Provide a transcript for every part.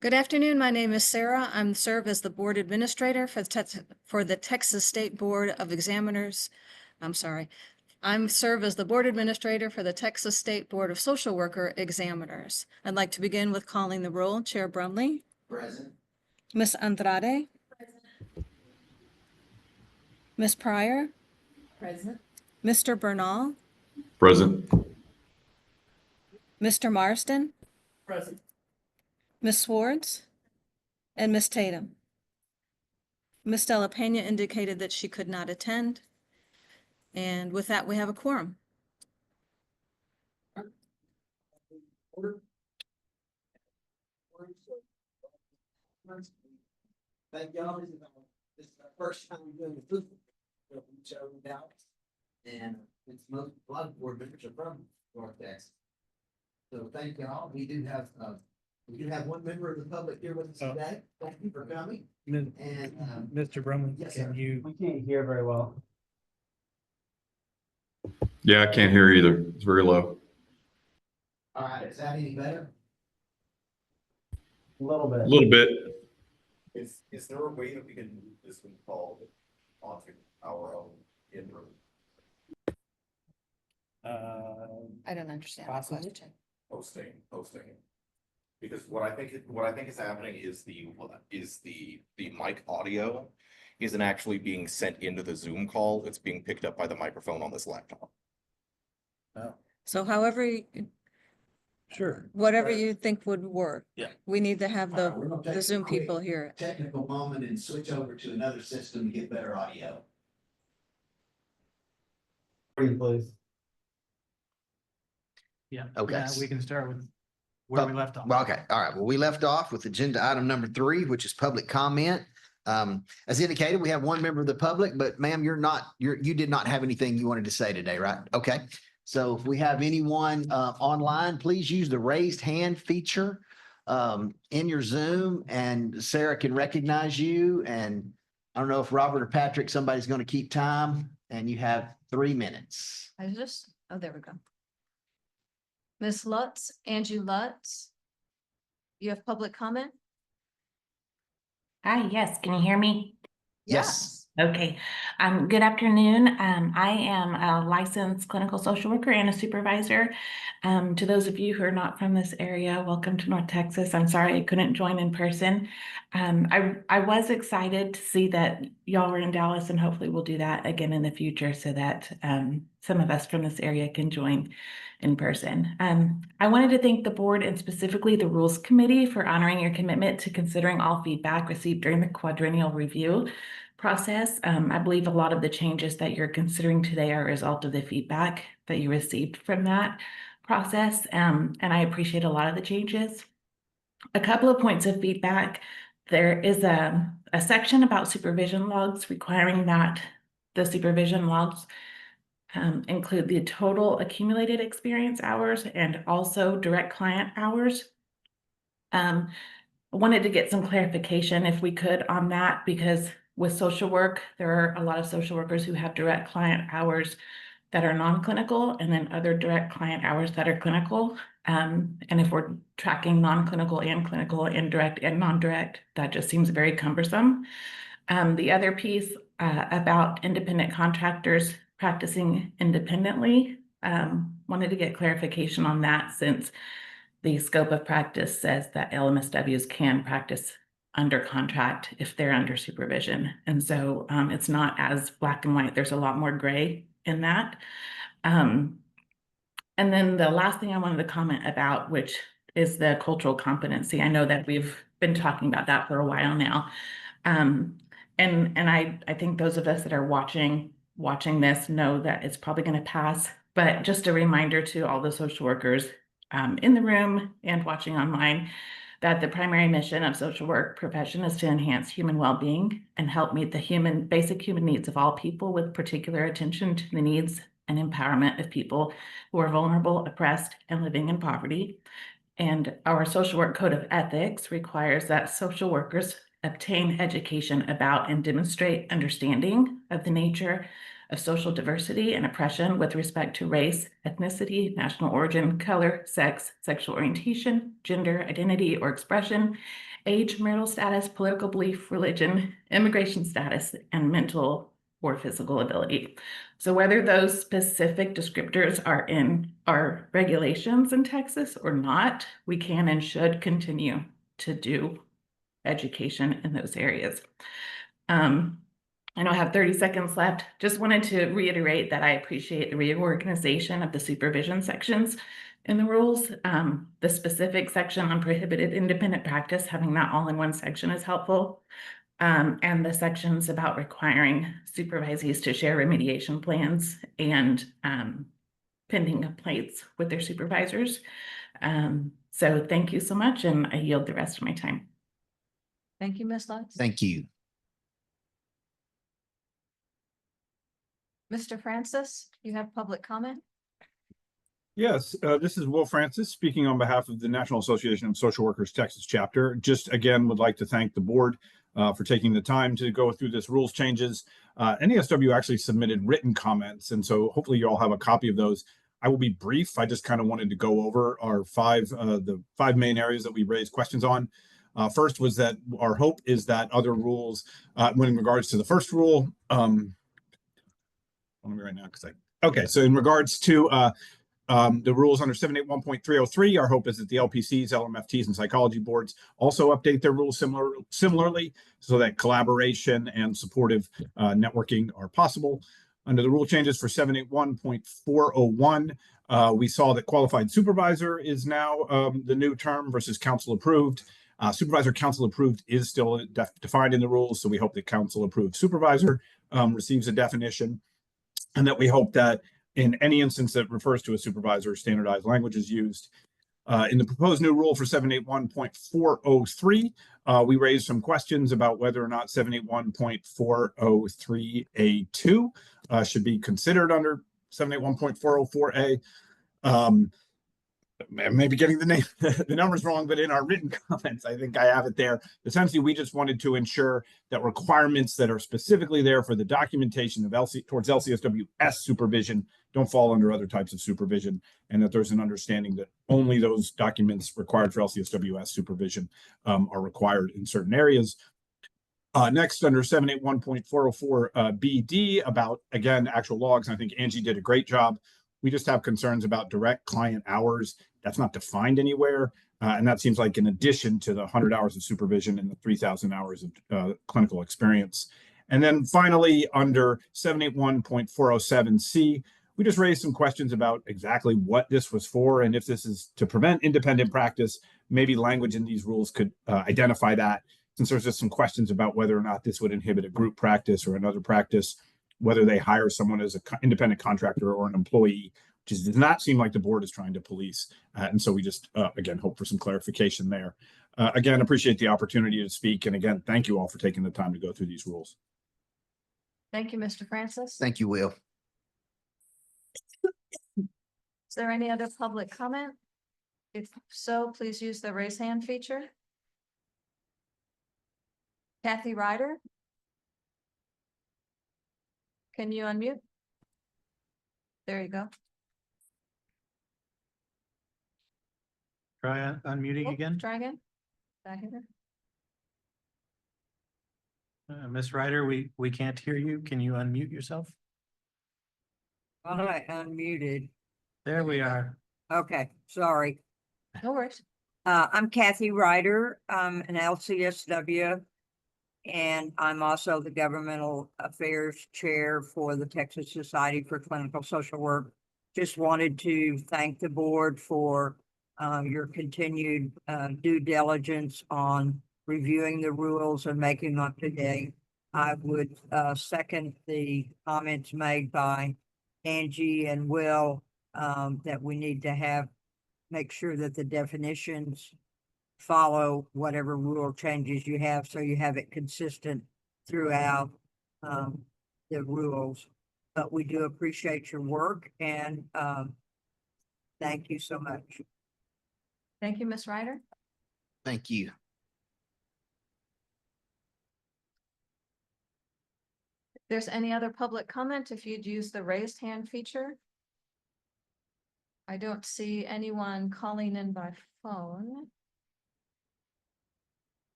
Good afternoon. My name is Sarah. I serve as the board administrator for the Texas State Board of Examiners. Serve as the board administrator for the Texas State Board of Social Worker Examiners. I'd like to begin with calling the roll. Chair Brumley. Present. Ms. Andrade. Present. Ms. Pryor. Present. Mr. Bernal. Present. Mr. Marsden. Present. Ms. Swartz. And Ms. Tatum. Ms. Della Pena indicated that she could not attend. And with that, we have a quorum. Thank y'all. This is our first time doing the food. We showed out. And it's a lot of board members are from North Texas. So thank y'all. We do have one member of the public here with us today. Thank you for coming. And Mr. Brumley, yes, can sir. you? We can't hear very well. Yeah, I can't hear either. It's very low. all right, is that any better? A little bit. A little bit. Is there a way that we can move this one call onto our own in-room? I don't understand that question. Posting. Because what I think is happening is the mic audio isn't actually being sent into the Zoom call. It's being picked up by the microphone on this laptop. So Sure. whatever you think would work. Yeah. We need to have All right, we're gonna take the a Zoom quick people hear it. Technical moment and switch over to another system to get better audio. Please. Yeah. Okay. Yeah, we can start with where we left off. Well, okay, all right. Well, we left off with agenda item number 3, which is public comment. As indicated, we have one member of the public, but ma'am, you did not have anything you wanted to say today, right? Okay. So if we have anyone online, please use the raised hand feature in your Zoom, and Sarah can recognize you. And I don't know if Robert or Patrick, somebody's going to keep time, and you have 3 minutes. There we go. Ms. Lutz, Angie Lutz. You have public comment? Hi, yes, can you hear me? Yes. Okay, good afternoon. I am a licensed clinical social worker and a supervisor. To those of you who are not from this area, welcome to North Texas. I'm sorry I couldn't join in person. I was excited to see that y'all were in Dallas, and hopefully we'll do that again in the future so that some of us from this area can join in person. I wanted to thank the board and specifically the Rules Committee for honoring your commitment to considering all feedback received during the quadrennial review process. I believe a lot of the changes that you're considering today are a result of the feedback that you received from that process. And I appreciate a lot of the changes. A couple of points of feedback. There is a section about supervision logs requiring that the supervision logs include the total accumulated experience hours and also direct client hours. I wanted to get some clarification if we could on that, because with social work, there are a lot of social workers who have direct client hours that are non-clinical and then other direct client hours that are clinical. And if we're tracking non-clinical and clinical, indirect and non-direct, that just seems very cumbersome. The other piece about independent contractors practicing independently, wanted to get clarification on that, since the scope of practice says that LMSWs can practice under contract if they're under supervision. And so it's not as black and white. There's a lot more gray in that. And then the last thing I wanted to comment about, which is the cultural competency. I know that we've been talking about that for a while now. And I think those of us that are watching this know that it's probably going to pass. But just a reminder to all the social workers in the room and watching online, that the primary mission of social work profession is to enhance human well-being and help meet the basic human needs of all people, with particular attention to the needs and empowerment of people who are vulnerable, oppressed, and living in poverty. And our social work code of ethics requires that social workers obtain education about and demonstrate understanding of the nature of social diversity and oppression with respect to race, ethnicity, national origin, color, sex, sexual orientation, gender, identity, or expression, age, marital status, political belief, religion, immigration status, and mental or physical ability. So whether those specific descriptors are in our regulations in Texas or not, we can and should continue to do education in those areas. I know I have 30 seconds left. Just wanted to reiterate that I appreciate the reorganization of the supervision sections in the rules. The specific section on prohibited independent practice, having that all in one section is helpful. And the sections about requiring supervisees to share remediation plans and pending complaints with their supervisors. So thank you so much, and I yield the rest of my time. Thank you, Ms. Lutz. Thank you. Mr. Francis, you have public comment? Yes, this is Will Francis speaking on behalf of the National Association of Social Workers Texas chapter. Just again, would like to thank the board for taking the time to go through this rules changes. NASW actually submitted written comments, and so hopefully you all have a copy of those. I will be brief. I just kind of wanted to go over our the five main areas that we raised questions on. First was that our hope is that other rules, when in regards to the first rule, right now because so in regards to the rules under 781.303, our hope is that the LPCs, LMFTs, and psychology boards also update their rules similarly so that collaboration and supportive networking are possible. Under the rule changes for 781.401, we saw that qualified supervisor is now the new term versus council approved. Supervisor council approved is still defined in the rules, so we hope that council approved supervisor receives a definition, and that we hope that in any instance that refers to a supervisor, standardized language is used. In the proposed new rule for 781.403, we raised some questions about whether or not 781.403A2 should be considered under 781.404A. Maybe getting the numbers wrong, but in our written comments, I think I have it there. Essentially, we just wanted to ensure that requirements that are specifically there for the documentation of towards LCSWS supervision don't fall under other types of supervision, and that there's an understanding that only those documents required for LCSWS supervision are required in certain areas. Next, under 781.404 BD, about, again, actual logs, and I think Angie did a great job. We just have concerns about direct client hours. That's not defined anywhere. And that seems like in addition to the 100 hours of supervision and the 3,000 hours of clinical experience. And then finally, under 781.407C, we just raised some questions about exactly what this was for. And if this is to prevent independent practice, maybe language in these rules could identify that, since there's just some questions about whether or not this would inhibit a group practice or another practice, whether they hire someone as an independent contractor or an employee, which does not seem like the board is trying to police. And so we just, again, hope for some clarification there. Again, appreciate the opportunity to speak. And again, thank you all for taking the time to go through these rules. Thank you, Mr. Francis. Thank you, Will. Is there any other public comment? If so, please use the raise hand feature. Kathy Ryder? Can you unmute? There you go. Try unmuting Oh, again. Try again. Did I hear her? Ms. Ryder, we can't hear you. Can you unmute yourself? Well, I unmuted. There we are. Okay, sorry. No worries. I'm Kathy Ryder. I'm an LCSW. And I'm also the Governmental Affairs Chair for the Texas Society for Clinical Social Work. Just wanted to thank the board for your continued due diligence on reviewing the rules and making them up to date. I would second the comments made by Angie and Will that we need to make sure that the definitions follow whatever rule changes you have, so you have it consistent throughout the rules. But we do appreciate your work, and thank you so much. Thank you, Ms. Ryder. Thank you. there's any other public comment, if you'd use the raised hand feature. I don't see anyone calling in by phone.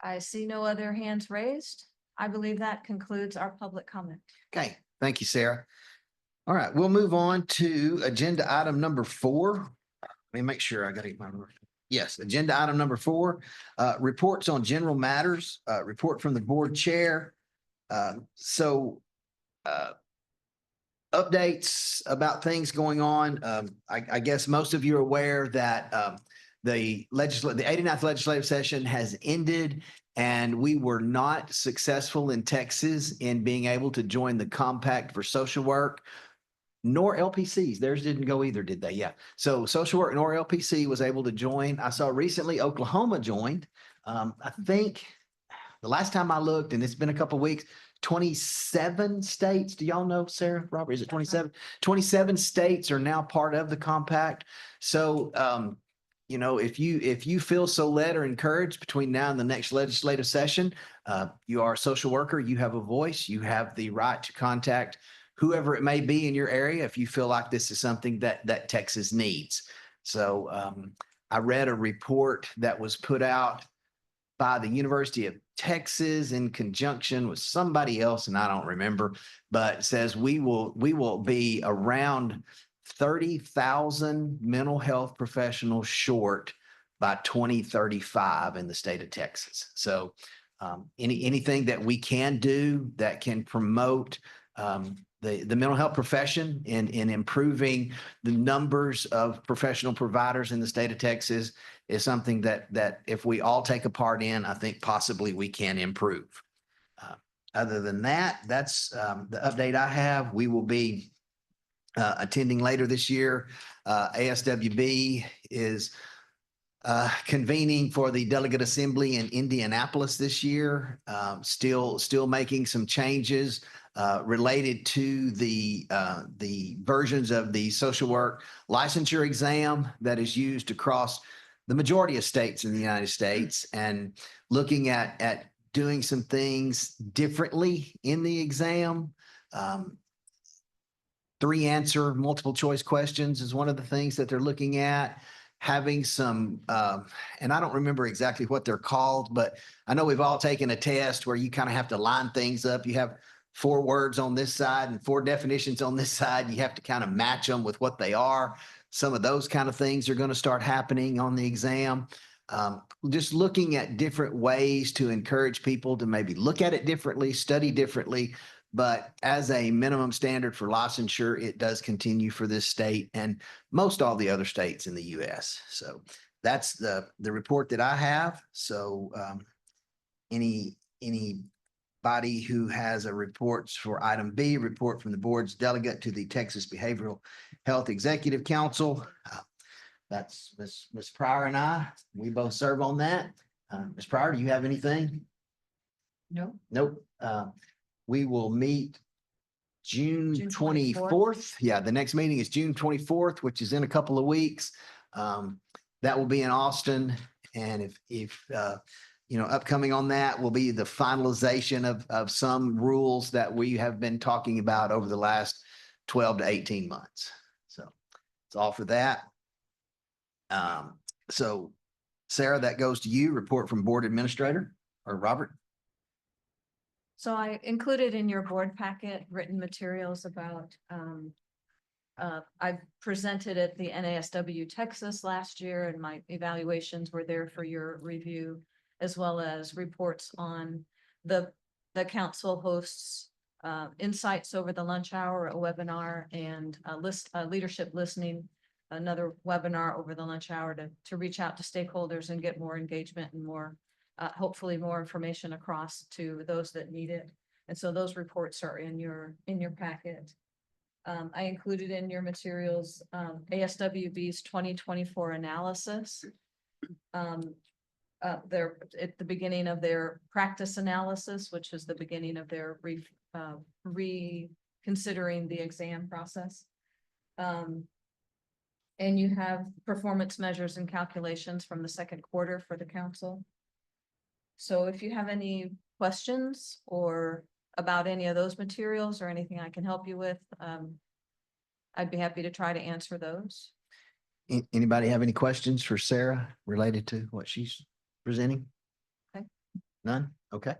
I see no other hands raised. I believe that concludes our public comment. Okay, thank you, Sarah. All right, we'll move on to agenda item number 4. Let me make sure I got it. Yes, agenda item number 4, reports on general matters, report from the board chair. Updates about things going on. I guess most of you are aware that the 89th legislative session has ended, and we were not successful in Texas in being able to join the Compact for Social Work, nor LPCs. Theirs didn't go either, did they? Yeah. So Social Work nor LPC was able to join. I saw recently Oklahoma joined. I think the last time I looked, and it's been a couple of weeks, 27 states. Do y'all know, Sarah, Robert? Is it 27? 27 states are now part of the compact. So, if you feel so led or encouraged between now and the next legislative session, you are a social worker, you have a voice, you have the right to contact whoever it may be in your area if you feel like this is something that Texas needs. So I read a report that was put out by the University of Texas in conjunction with somebody else, and I don't remember, but it says we will be around 30,000 mental health professionals short by 2035 in the state of Texas. So anything that we can do that can promote the mental health profession in improving the numbers of professional providers in the state of Texas is something that if we all take a part in, I think possibly we can improve. Other than that, that's the update I have. We will be attending later this year. ASWB is convening for the Delegate Assembly in Indianapolis this year. Still making some changes related to the versions of the social work licensure exam that is used across the majority of states in the United States, and looking at doing some things differently in the exam. 3-answer multiple choice questions is one of the things that they're looking at. Having some, and I don't remember exactly what they're called, but I know we've all taken a test where you kind of have to line things up. You have 4 words on this side and 4 definitions on this side. And you have to kind of match them with what they are. Some of those kind of things are going to start happening on the exam. Just looking at different ways to encourage people to maybe look at it differently, study differently. But as a minimum standard for licensure, it does continue for this state and most all the other states in the U.S. So that's the report that I have. So anybody who has a reports for item B, report from the board's delegate to the Texas Behavioral Health Executive Council. That's Ms. Pryor and I. We both serve on that. Ms. Pryor, do you have anything? No. Nope. We will meet June June 24th. Yeah, the next meeting is June 24th, which is in a couple of weeks. That will be in Austin. And if upcoming on that will be the finalization of some rules that we have been talking about over the last 12 to 18 months. So it's all for that. So Sarah, that goes to you. Report from board administrator or Robert. So I included in your board packet written materials about, I presented at the NASW Texas last year, and my evaluations were there for your review, as well as reports on the council hosts insights over the lunch hour, a webinar, and leadership listening, another webinar over the lunch hour to reach out to stakeholders and get more engagement and more hopefully more information across to those that need it. And so those reports are in your packet. I included in your materials ASWB's 2024 analysis. They're at the beginning of their practice analysis, which is the beginning of their reconsidering the exam process. And you have performance measures and calculations from the second quarter for the council. So if you have any questions or about any of those materials or anything I can help you with, I'd be happy to try to answer those. Anybody have any questions for Sarah related to what she's presenting? Okay. None? Okay.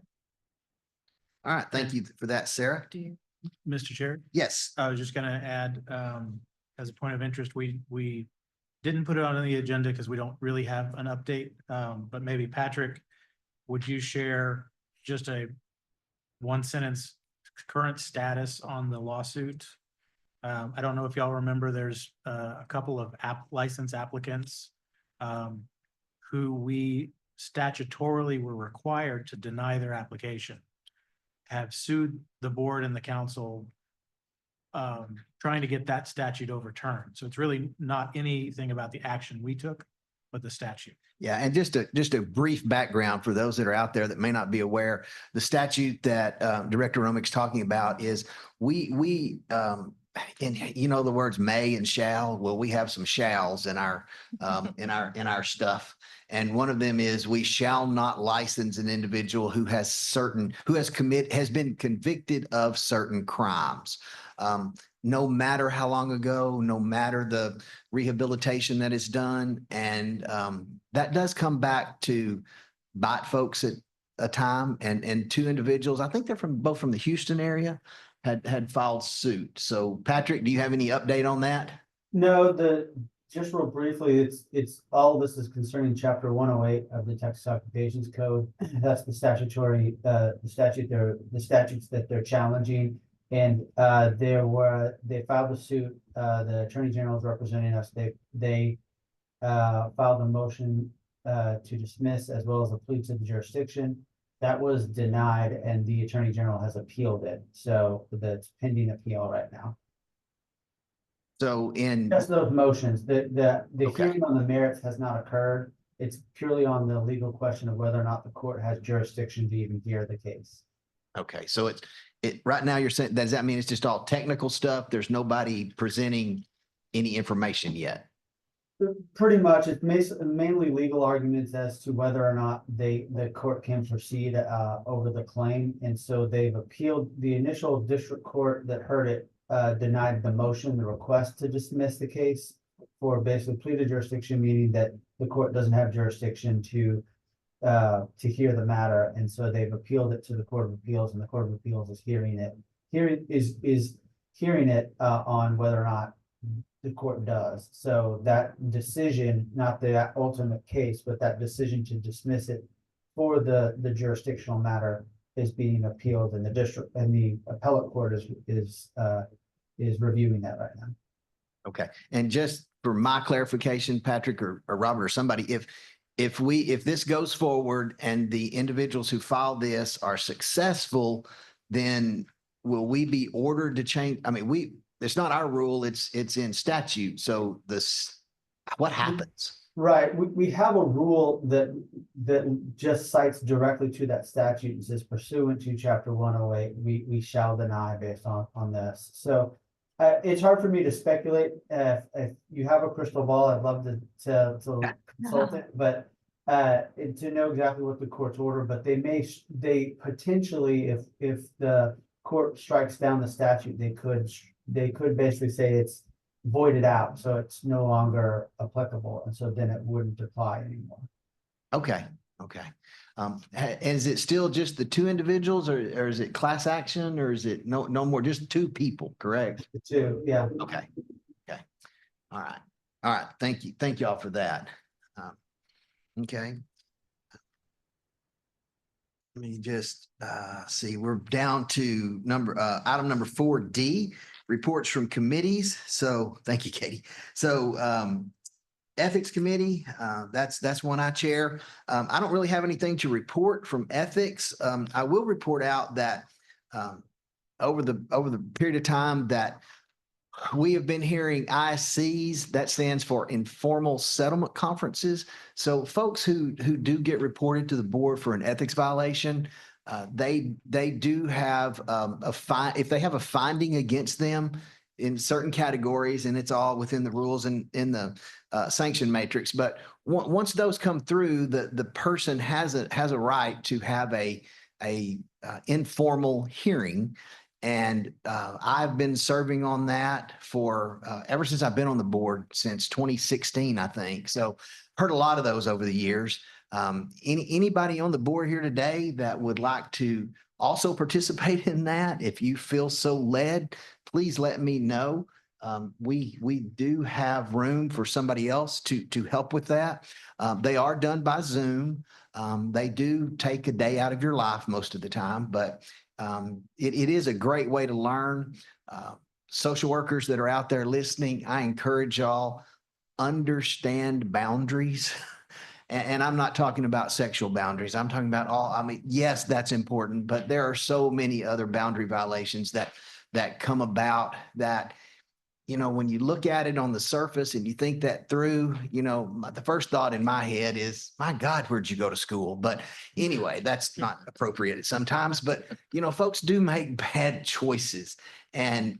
All right, thank you for that, Sarah. Do you? Mr. Chair, Yes, I was just gonna add, as a point of interest, we didn't put it on the agenda because we don't really have an update. But maybe Patrick, would you share just a one sentence current status on the lawsuit? I don't know if y'all remember, there's a couple of license applicants who we statutorily were required to deny their application, have sued the board and the council trying to get that statute overturned. So it's really not anything about the action we took, but the statute. yeah, and just a brief background for those that are out there that may not be aware, the statute that Director Romick's talking about is and you know the words may and shall. Well, we have some shalls in our in our stuff, and one of them is we shall not license an individual who has been convicted of certain crimes. No matter how long ago, no matter the rehabilitation that is done, and that does come back to bite folks at a time. And two individuals, I think they're both from the Houston area, had filed suit. So Patrick, do you have any update on that? No, just real briefly, it's all this is concerning chapter 108 of the Texas Occupations Code. That's the statutory, the statutes that they're challenging. And they filed a suit, the Attorney General is representing us. They filed a motion to dismiss as well as a plea to the jurisdiction. That was denied and the Attorney General has appealed it. So that's pending appeal right now. So Just those motions, the Okay. hearing on the merits has not occurred. It's purely on the legal question of whether or not the court has jurisdiction to even hear the case. okay, so it right now you're saying, does that mean it's just all technical stuff? There's nobody presenting any information yet? Pretty much, it's mainly legal arguments as to whether or not the court can proceed over the claim. And so they've appealed. The initial district court that heard it denied the motion, the request to dismiss the case for basically plea to jurisdiction, meaning that the court doesn't have jurisdiction to hear the matter. And so they've appealed it to the Court of Appeals, and the Court of Appeals is hearing it. Hearing it on whether or not the court does. So that decision, not the ultimate case, but that decision to dismiss it for the jurisdictional matter is being appealed, and the district and the appellate court is reviewing that right now. Okay, and just for my clarification, Patrick or Robert or somebody, if this goes forward and the individuals who filed this are successful, then will we be ordered to change? I mean, it's not our rule, it's in statute. So what happens? Right, we have a rule that just cites directly to that statute and says pursuant to chapter 108, we shall deny based on this. So it's hard for me to speculate. If you have a crystal ball, I'd love to consult it, but to know exactly what the court's order, but they potentially, if the court strikes down the statute, they could basically say it's voided out, so it's no longer applicable, and so then it wouldn't apply anymore. Okay. And is it still just the two individuals, or is it class action, or is it no more, just two people, correct? The two, yeah. Okay. All right. Thank y'all for that. Okay. Let me just see, we're down to item number 4D, reports from committees. So thank you, Katie. So Ethics Committee, that's one I chair. I don't really have anything to report from ethics. I will report out that over the period of time that we have been hearing ISCs, that stands for informal settlement conferences. So folks who do get reported to the board for an ethics violation, they do have a fine. If they have a finding against them, in certain categories, and it's all within the rules and in the sanction matrix. But once those come through, the person has a right to have a informal hearing. And I've been serving on that for ever since I've been on the board, since 2016, I think. So heard a lot of those over the years. Anybody on the board here today that would like to also participate in that, if you feel so led, please let me know. We do have room for somebody else to help with that. They are done by Zoom. They do take a day out of your life most of the time, but it is a great way to learn. Social workers that are out there listening, I encourage y'all, understand boundaries. And I'm not talking about sexual boundaries. I'm talking about yes, that's important, but there are so many other boundary violations that come about that, when you look at it on the surface and you think that through, the first thought in my head is, my God, where'd you go to school? But anyway, that's not appropriate sometimes, but folks do make bad choices, and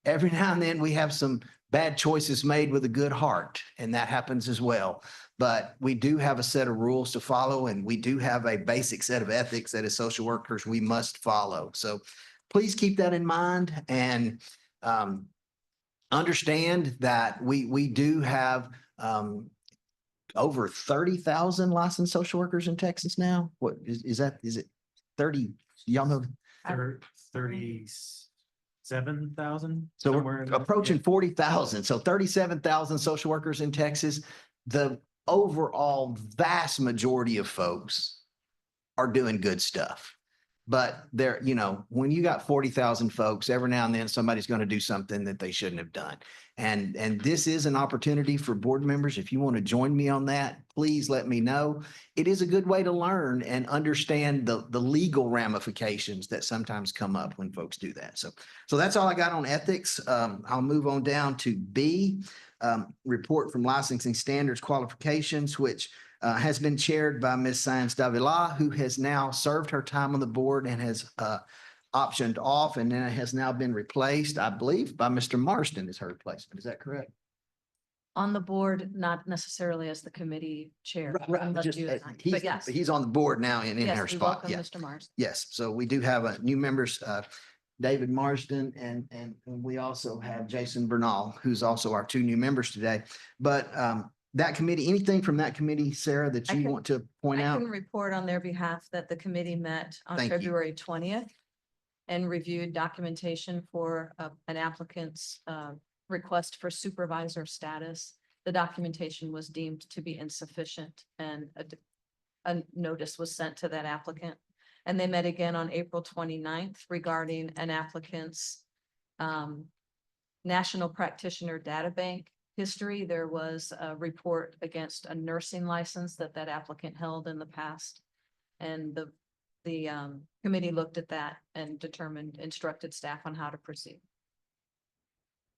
every now and then we have some bad choices made with a good heart, and that happens as well. But we do have a set of rules to follow, and we do have a basic set of ethics that as social workers we must follow. So please keep that in mind, and understand that we do have over 30,000 licensed social workers in Texas now. What is that? Is it 30? Y'all know? 37,000. So somewhere we're in there. approaching 40,000. So 37,000 social workers in Texas. The overall vast majority of folks are doing good stuff. But there, when you got 40,000 folks, every now and then somebody's going to do something that they shouldn't have done. And this is an opportunity for board members. If you want to join me on that, please let me know. It is a good way to learn and understand the legal ramifications that sometimes come up when folks do that. So that's all I got on ethics. I'll move on down to B, report from licensing standards qualifications, which has been chaired by Ms. Sáenz Davila, who has now served her time on the board and has optioned off, and then has now been replaced, I believe, by Mr. Marston as her replacement. Is that correct? On the board, not necessarily as the committee chair. unless Just, you assign. he's, But yes, he's on the board now in yes, her we spot. welcome Yeah. Mr. Mars. Yes. So we do have new members, David Marsden, and we also have Jason Bernal, who's also our two new members today. But that committee, anything from that committee, Sarah, that I you can- want to point I out? can report on their behalf that the committee met on Thank you. February 20th and reviewed documentation for an applicant's request for supervisor status. The documentation was deemed to be insufficient, and a notice was sent to that applicant. And they met again on April 29th regarding an applicant's National Practitioner Data Bank history. There was a report against a nursing license that applicant held in the past. And the committee looked at that and instructed staff on how to proceed.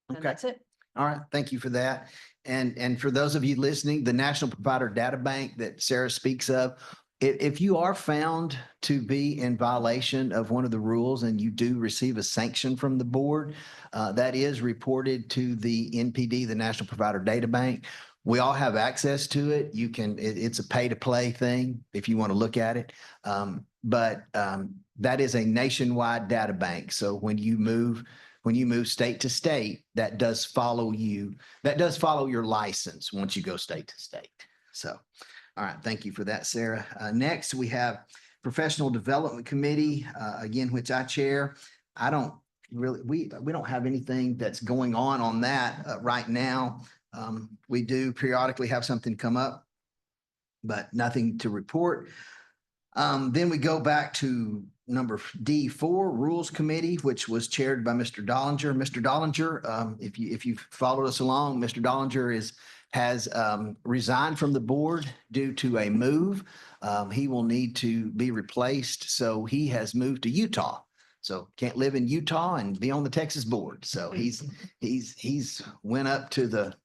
And Okay. that's it. All right, thank you for that. And for those of you listening, the National Provider Data Bank that Sarah speaks of, if you are found to be in violation of one of the rules and you do receive a sanction from the board, that is reported to the NPD, the National Provider Data Bank. We all have access to it. It's a pay to play thing if you want to look at it. But that is a nationwide data bank. So when you move state to state, that does follow you. That does follow your license once you go state to state. So, all right. Thank you for that, Sarah. Next, we have Professional Development Committee, again, which I chair. I don't really, we don't have anything that's going on that right now. We do periodically have something come up, but nothing to report. Then we go back to number D4, Rules Committee, which was chaired by Mr. Dollinger. Mr. Dollinger, if you've followed us along, Mr. Dollinger has resigned from the board due to a move. He will need to be replaced, so he has moved to Utah. So can't live in Utah and be on the Texas board. So he's went up to the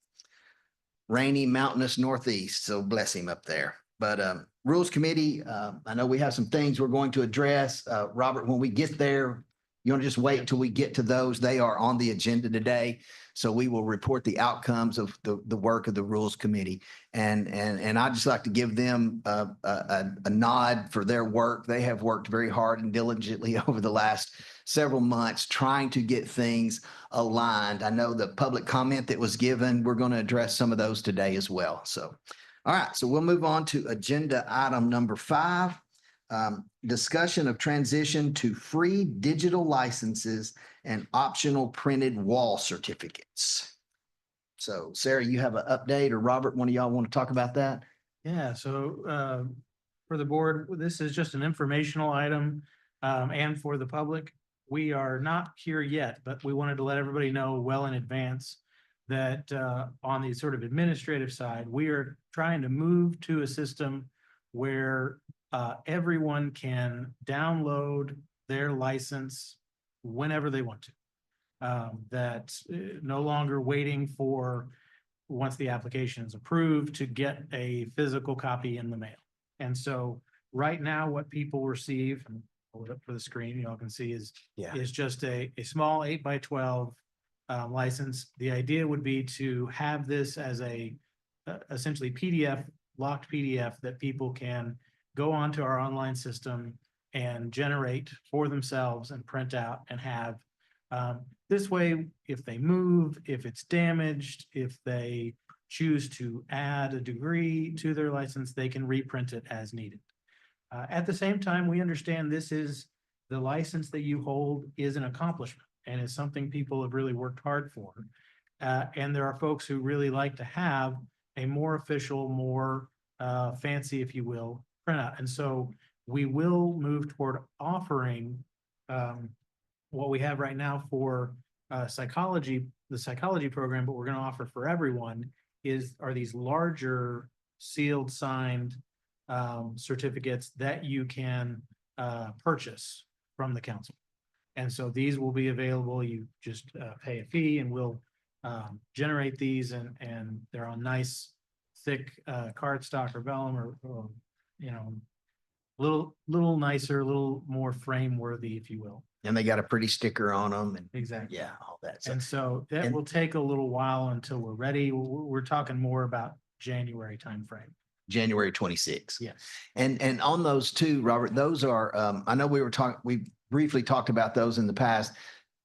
rainy, mountainous Northeast. So bless him up there. But Rules Committee, I know we have some things we're going to address. Robert, when we get there, You want to just wait until we get to those? They are on the agenda today. So we will report the outcomes of the work of the Rules Committee. And I'd just like to give them a nod for their work. They have worked very hard and diligently over the last several months trying to get things aligned. I know the public comment that was given, we're going to address some of those today as well. So, all right, so we'll move on to agenda item number 5. Discussion of transition to free digital licenses and optional printed wall certificates. So Sarah, you have an update, or Robert, one of y'all want to talk about that? Yeah, so for the board, this is just an informational item, and for the public. We are not here yet, but we wanted to let everybody know well in advance that on the sort of administrative side, we are trying to move to a system where everyone can download their license whenever they want to. That no longer waiting for, once the application is approved, to get a physical copy in the mail. And so right now, what people receive, and hold it up for the screen, you all can see is just a small 8x12 license. The idea would be to have this as a essentially PDF, locked PDF that people can go onto our online system and generate for themselves and print out and have. This way, if they move, if it's damaged, if they choose to add a degree to their license, they can reprint it as needed. At the same time, we understand this is the license that you hold is an accomplishment and is something people have really worked hard for. And there are folks who really like to have a more official, more fancy, if you will, printout. And so we will move toward offering what we have right now for psychology, the psychology program, but we're going to offer for everyone are these larger sealed, signed certificates that you can purchase from the council. And so these will be available. You just pay a fee and we'll generate these, and they're on nice, thick cardstock or vellum, or you know, little nicer, a little more frame worthy, if you will. And they got a pretty sticker on them, and Exactly. yeah, all that. So And so that will take a little while until we're ready. We're talking more about January timeframe. January 26th. Yes. And on those two, Robert, those are, I know we briefly talked about those in the past.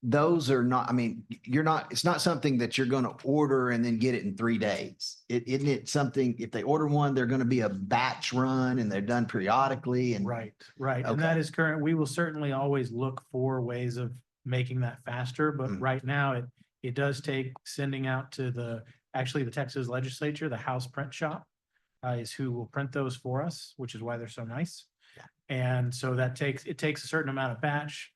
Those are not, I mean, it's not something that you're going to order and then get it in 3 days. Isn't it something, if they order one, they're going to be a batch run and they're done periodically and. Right. And Okay. that is current. We will certainly always look for ways of making that faster, but right now it does take sending out to actually the Texas legislature, the House print shop is who will print those for us, which is why they're so nice. Yeah. And so it takes a certain amount of batch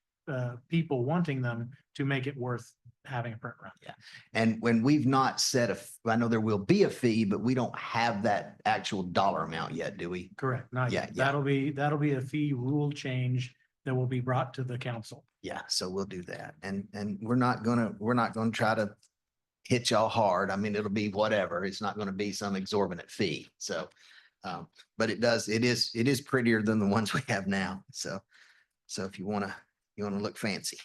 people wanting them to make it worth having a print run. Yeah. And when we've not set I know there will be a fee, but we don't have that actual dollar amount yet, do we? Correct. Not yet. Yeah. That'll be a fee rule change that will be brought to the council. Yeah, so we'll do that. And we're not gonna try to hit y'all hard. I mean, it'll be whatever. It's not gonna be some exorbitant fee. So, but it is prettier than the ones we have now. So if you wanna look fancy.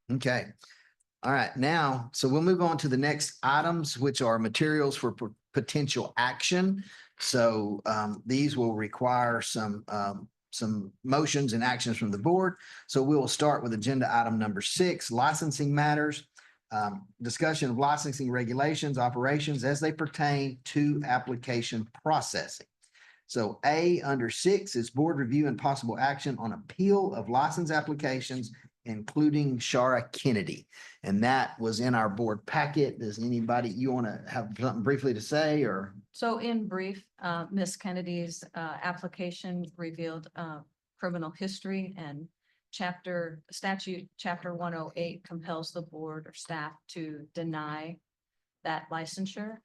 Okay. All right, now, so we'll move on to the next items, which are materials for potential action. So these will require some motions and actions from the board. So we will start with agenda item number 6, licensing matters. Discussion of licensing regulations, operations as they pertain to application processing. So A under 6 is board review and possible action on appeal of license applications, including Shara Kennedy. And that was in our board packet. Does anybody, you want to have something briefly to say, or? So in brief, Ms. Kennedy's application revealed criminal history, and statute chapter 108 compels the board or staff to deny that licensure.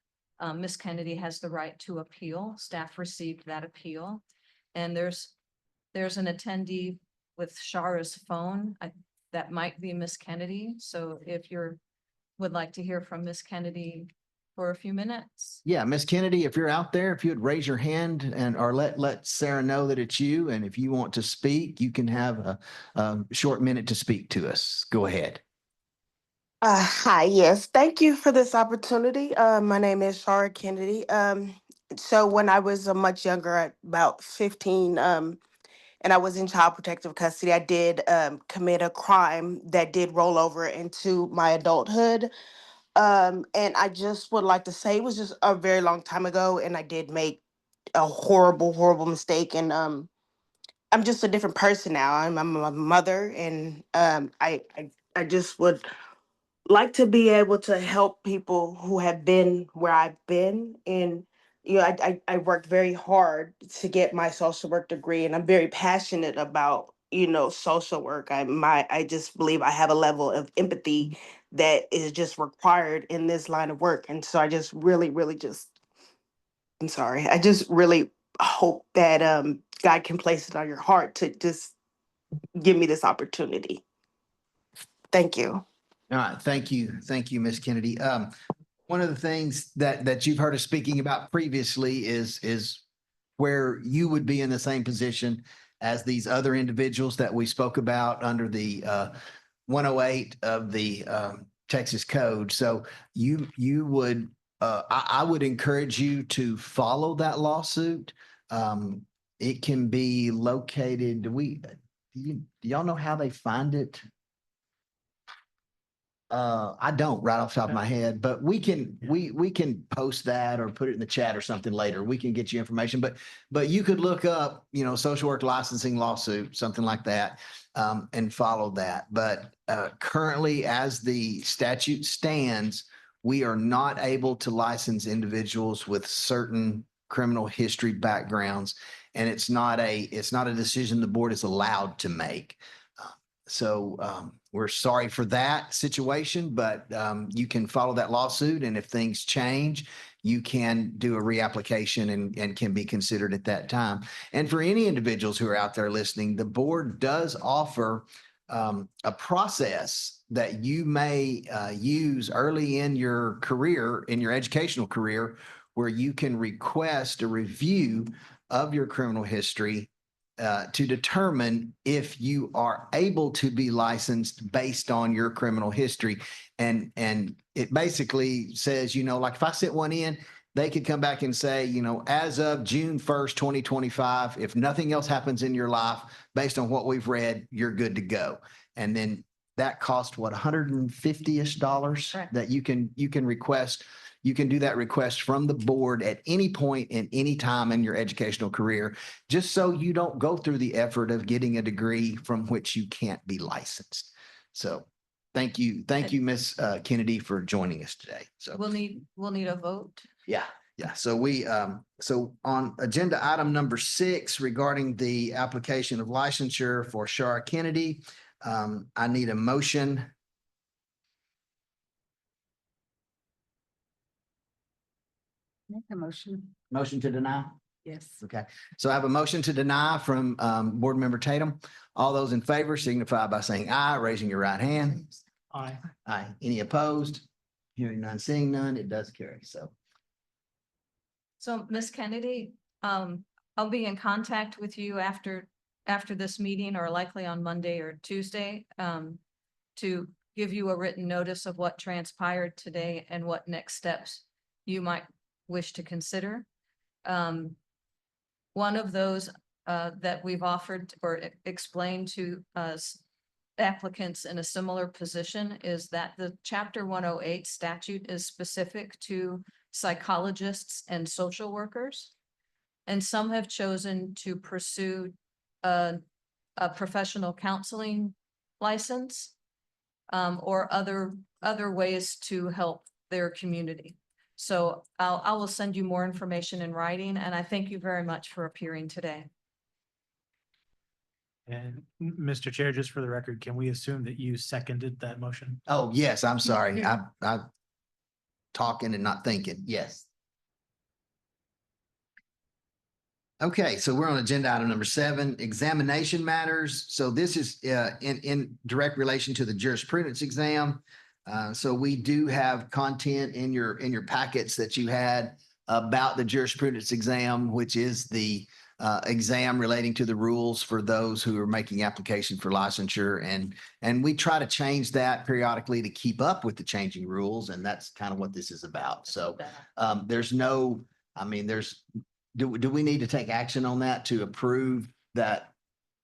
Ms. Kennedy has the right to appeal. Staff received that appeal. And there's an attendee with Shara's phone. That might be Ms. Kennedy. So if would like to hear from Ms. Kennedy, for a few minutes? Yeah, Miss Kennedy, if you're out there, if you would raise your hand and, or let Sarah know that it's you. And if you want to speak, you can have a short minute to speak to us. Go ahead. Hi, yes, thank you for this opportunity. My name is Shara Kennedy. So when I was much younger, at about 15, and I was in child protective custody, I did commit a crime that did roll over into my adulthood. And I just would like to say it was just a very long time ago, and I did make a horrible, horrible mistake. And I'm just a different person now. I'm a mother, and I just would like to be able to help people who have been where I've been. And, I worked very hard to get my social work degree, and I'm very passionate about, social work. I just believe I have a level of empathy that is just required in this line of work. And so I just really, really I'm sorry. I just really hope that God can place it on your heart to just give me this opportunity. Thank you. All right. Thank you. Thank you, Miss Kennedy. One of the things that you've heard us speaking about previously is where you would be in the same position as these other individuals that we spoke about under the 108 of the Texas Code. So you would, I would encourage you to follow that lawsuit. It can be located, do y'all know how they find it? I don't right off the top of my head, but we can post that or put it in the chat or something later. We can get you information, but you could look up, social work licensing lawsuit, something like that, and follow that. But currently, as the statute stands, we are not able to license individuals with certain criminal history backgrounds, and it's not a decision the board is allowed to make. So we're sorry for that situation, but you can follow that lawsuit. And if things change, you can do a reapplication and can be considered at that time. And for any individuals who are out there listening, the board does offer a process that you may use early in your career, in your educational career, where you can request a review of your criminal history to determine if you are able to be licensed based on your criminal history. And it basically says, like if I sit one in, they could come back and say, as of June 1st, 2025, if nothing else happens in your life, based on what we've read, you're good to go. And then that costs what, $150-ish Correct. that you can request. You can do that request from the board at any point in any time in your educational career, just so you don't go through the effort of getting a degree from which you can't be licensed. So thank you, Ms. Kennedy, for joining us today. So We'll need a vote. yeah. So on agenda item number 6 regarding the application of licensure for Shara Kennedy, I need a motion. Make a motion. Motion to deny? Yes. Okay, so I have a motion to deny from Board Member Tatum. All those in favor signify by saying aye, raising your right hand. Aye. Aye. Any opposed? Hearing none, seeing none, it does carry. So Ms. Kennedy, I'll be in contact with you after this meeting, or likely on Monday or Tuesday, to give you a written notice of what transpired today and what next steps you might wish to consider. One of those that we've offered or explained to applicants in a similar position is that the Chapter 108 statute is specific to psychologists and social workers. And some have chosen to pursue a professional counseling license or other ways to help their community. So I will send you more information in writing, and I thank you very much for appearing today. And Mr. Chair, just for the record, can we assume that you seconded that motion? Oh, yes, I'm sorry. I'm talking and not thinking. Yes. Okay, so we're on agenda item number 7, examination matters. So this is in direct relation to the jurisprudence exam. So we do have content in your packets that you had about the jurisprudence exam, which is the exam relating to the rules for those who are making application for licensure. And we try to change that periodically to keep up with the changing rules. And that's kind of what this is about. So there's no, I mean, do we need to take action on that to approve that?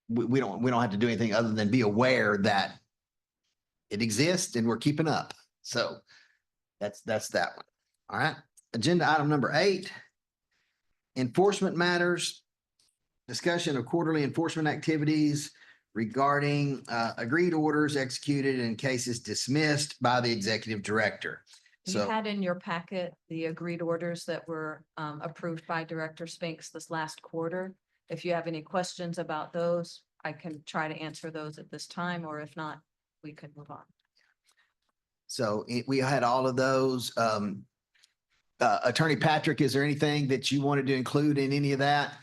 We don't have to do anything other than be aware that it exists and we're keeping up. So that's that one. All right. Agenda item number 8, enforcement matters. Discussion of quarterly enforcement activities regarding agreed orders executed and cases dismissed by the executive director. You So had in your packet the agreed orders that were approved by Director Spinks this last quarter. If you have any questions about those, I can try to answer those at this time, or if not, we could move on. we had all of those. Attorney Patrick, is there anything that you wanted to include in any of that?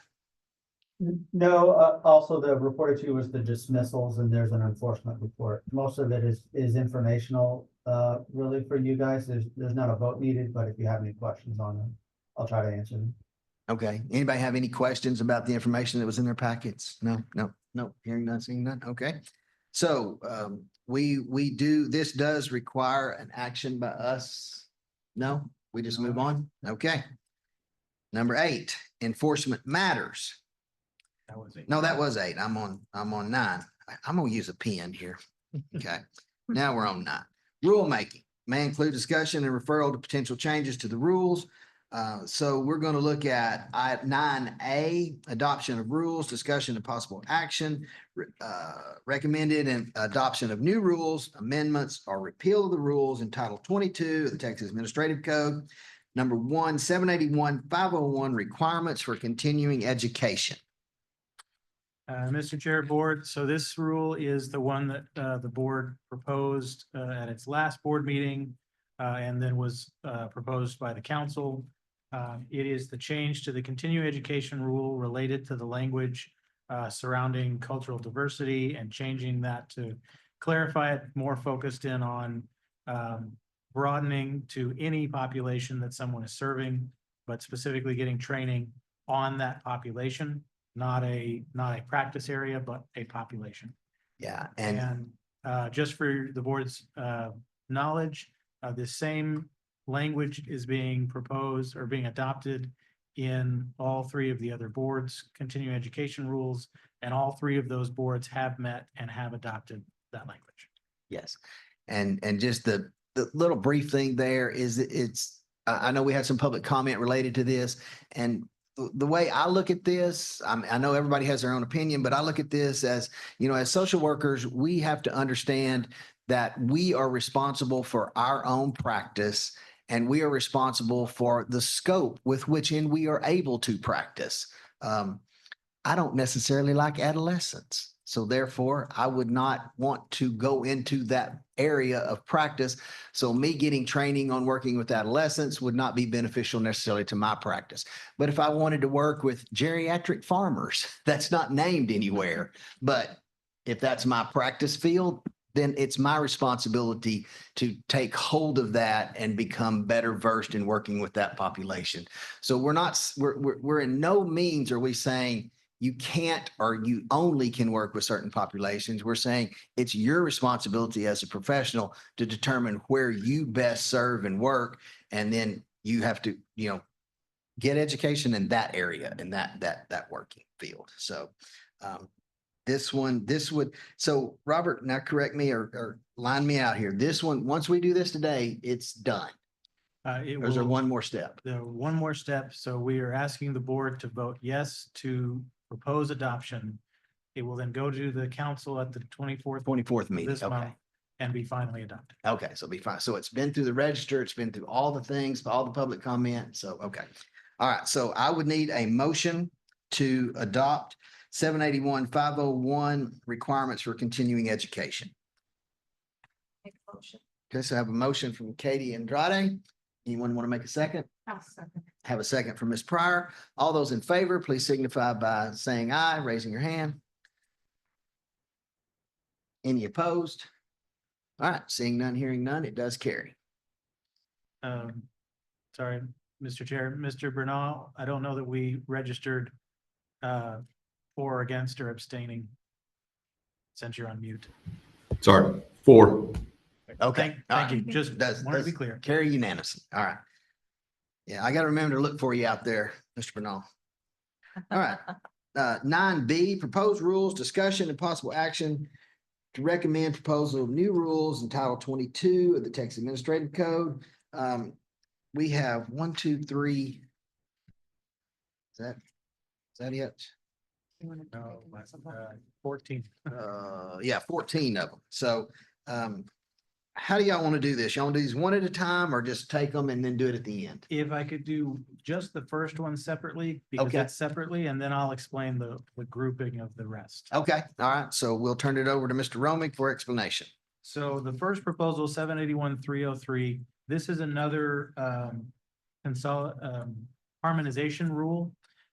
No, also the reported to you was the dismissals and there's an enforcement report. Most of it is informational, really for you guys. There's not a vote needed, but if you have any questions on them, I'll try to answer them. Okay. Anybody have any questions about the information that was in their packets? No. Hearing none, seeing none. Okay. So, this does require an action by us. No, we just move on. Okay. Number 8, enforcement matters. That was it. No, that was 8. I'm on 9. I'm gonna use a pen here. Okay. Now we're on 9. Rulemaking may include discussion and referral to potential changes to the rules. So we're going to look at 9A, adoption of rules, discussion of possible action, recommended and adoption of new rules, amendments, or repeal of the rules in Title 22 of the Texas Administrative Code. Number 1, 781-501, requirements for continuing education. Mr. Chair, Board, so this rule is the one that the board proposed at its last board meeting and then was proposed by the council. It is the change to the continuing education rule related to the language surrounding cultural diversity and changing that to clarify it, more focused in on broadening to any population that someone is serving, but specifically getting training on that population. Not a practice area, but a population. Yeah. And just for the board's knowledge, the same language is being proposed or being adopted in all 3 of the other boards' continuing education rules, and all 3 of those boards have met and have adopted that language. Yes. And just the little brief thing there is I know we had some public comment related to this, and the way I look at this, I know everybody has their own opinion, but I look at this as, as social workers, we have to understand that we are responsible for our own practice and we are responsible for the scope with which we are able to practice. I don't necessarily like adolescents. So therefore, I would not want to go into that area of practice. So me getting training on working with adolescents would not be beneficial necessarily to my practice. But if I wanted to work with geriatric farmers, that's not named anywhere. But if that's my practice field, then it's my responsibility to take hold of that and become better versed in working with that population. So we're in no means are we saying you can't or you only can work with certain populations. We're saying it's your responsibility as a professional to determine where you best serve and work. And then you have to, get education in that area, in that working field. So so Robert, now correct me or line me out here. This one, once we do this today, it's done. Or is there one more step? One more step. So we are asking the board to vote yes to propose adoption. It will then go to the council at the 24th meeting. this month and be finally adopted. Okay, so be fine. So it's been through the register, it's been through all the things, all the public comment. So, okay. All right. So I would need a motion to adopt 781-501 requirements for continuing education. Make a motion. Okay, so I have a motion from Katie Andrade. Anyone want to make a second? I'll second. Have a second from Ms. Pryor. All those in favor, please signify by saying aye, raising your hand. Any opposed? All right, seeing none, hearing none, it does carry. Sorry, Mr. Chair, Mr. Bernal, I don't know that we registered for or against or abstaining since you're on mute. Sorry, 4. Okay. Thank you. Just Does wanted to be clear. carry unanimously. All right. Yeah, I gotta remember to look for you out there, Mr. Bernal. All right. 9B, proposed rules, discussion and possible action to recommend proposal of new rules in Title 22 of the Texas Administrative Code. We have 1, 2, 3. Is that it? No, 14. Yeah, 14 of them. So, how do y'all want to do this? Y'all want to do these one at a time or just take them and then do it at the end? If I could do just the first one separately, because Okay. it's separately, and then I'll explain the grouping of the rest. Okay, all right. So we'll turn it over to Mr. Romick for explanation. So the first proposal, 781-303, this is another harmonization rule.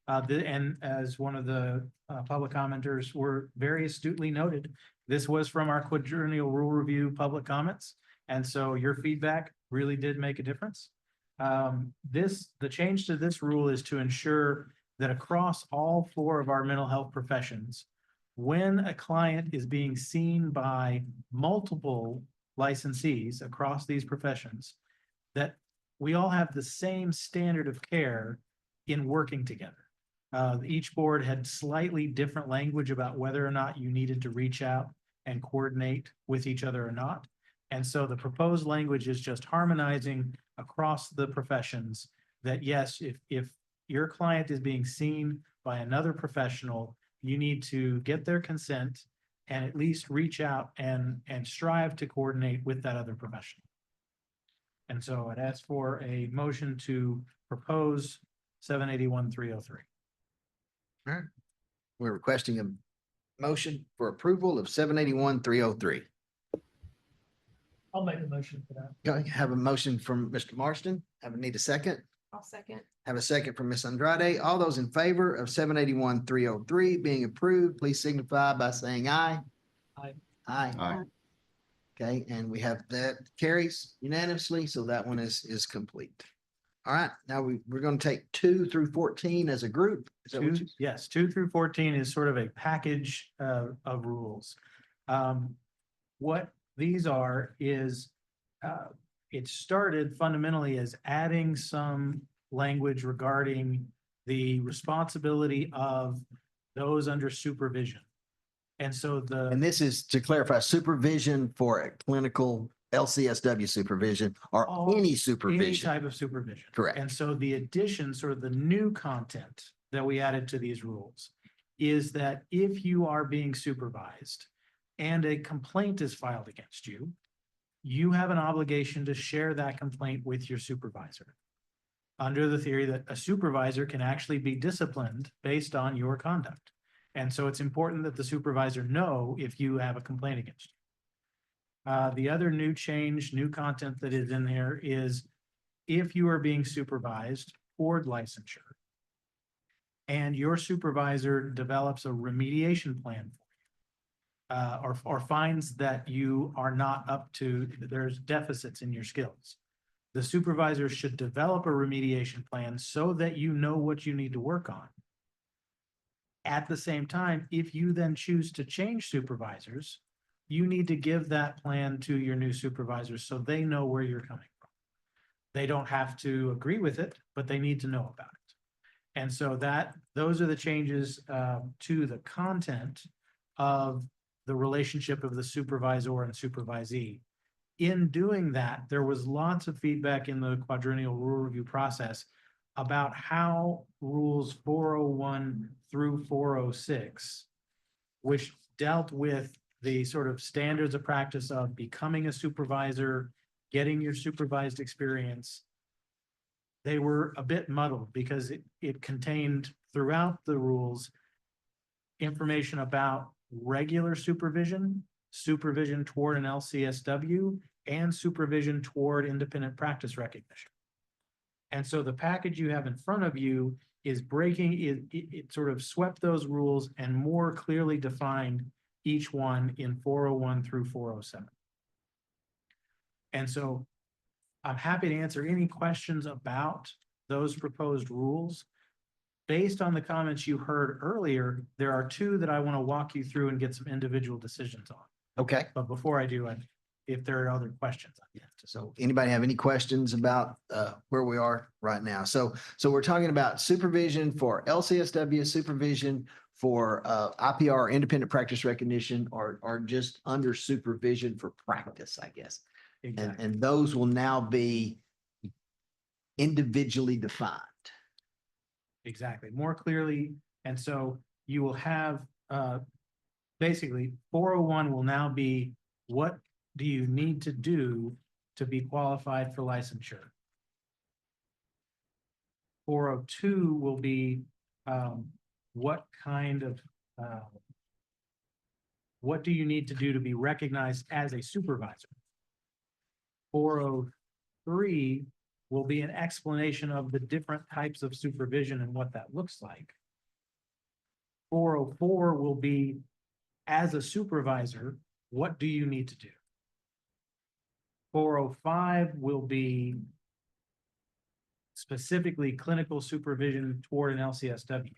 And as one of the public commenters were very astutely noted, this was from our quadrennial rule review public comments. And so your feedback really did make a difference. The change to this rule is to ensure that across all 4 of our mental health professions, when a client is being seen by multiple licensees across these professions, that we all have the same standard of care in working together. Each board had slightly different language about whether or not you needed to reach out and coordinate with each other or not. And so the proposed language is just harmonizing across the professions that yes, if your client is being seen by another professional, you need to get their consent and at least reach out and strive to coordinate with that other professional. And so I'd ask for a motion to propose 781-303. All right. We're requesting a motion for approval of 781-303. I'll make a motion for that. Okay, have a motion from Mr. Marston. Need a second? I'll second. Have a second from Ms. Andrade. All those in favor of 781-303 being approved, please signify by saying aye. Aye. Aye. Aye. Okay, and we have that carries unanimously, so that one is complete. All right, now we're going to take 2 through 14 as a group. Is that what you? Yes, 2 through 14 is sort of a package of rules. What these are is it started fundamentally as adding some language regarding the responsibility of those under supervision. And so And this is to clarify supervision for a clinical LCSW supervision or any any supervision. type of supervision. Correct. And so the addition, sort of the new content that we added to these rules is that if you are being supervised and a complaint is filed against you, you have an obligation to share that complaint with your supervisor, under the theory that a supervisor can actually be disciplined based on your conduct. And so it's important that the supervisor know if you have a complaint against you. The other new change, new content that is in there is if you are being supervised toward licensure and your supervisor develops a remediation plan for you, or finds that you are not up to, there's deficits in your skills, the supervisor should develop a remediation plan so that you know what you need to work on. At the same time, if you then choose to change supervisors, you need to give that plan to your new supervisors so they know where you're coming from. They don't have to agree with it, but they need to know about it. And so those are the changes to the content of the relationship of the supervisor and supervisee. In doing that, there was lots of feedback in the quadrennial rule review process about how rules 401 through 406, which dealt with the sort of standards of practice of becoming a supervisor, getting your supervised experience, they were a bit muddled because it contained throughout the rules information about regular supervision, supervision toward an LCSW, and supervision toward independent practice recognition. And so the package you have in front of you is it sort of swept those rules and more clearly defined each one in 401 through 407. And so I'm happy to answer any questions about those proposed rules. Based on the comments you heard earlier, there are two that I want to walk you through and get some individual decisions on. Okay. But before I do, if there are other questions. So anybody have any questions about where we are right now? So we're talking about supervision for LCSW, supervision for IPR, independent practice recognition, or just under supervision for practice, I guess. Exactly. And those will now be individually defined. Exactly, more clearly. And so you will have, basically 401 will now be, what do you need to do to be qualified for licensure? 402 will be, what kind of, what do you need to do to be recognized as a supervisor? 403 will be an explanation of the different types of supervision and what that looks like. 404 will be, as a supervisor, what do you need to do? 405 will be specifically clinical supervision toward an LCSW.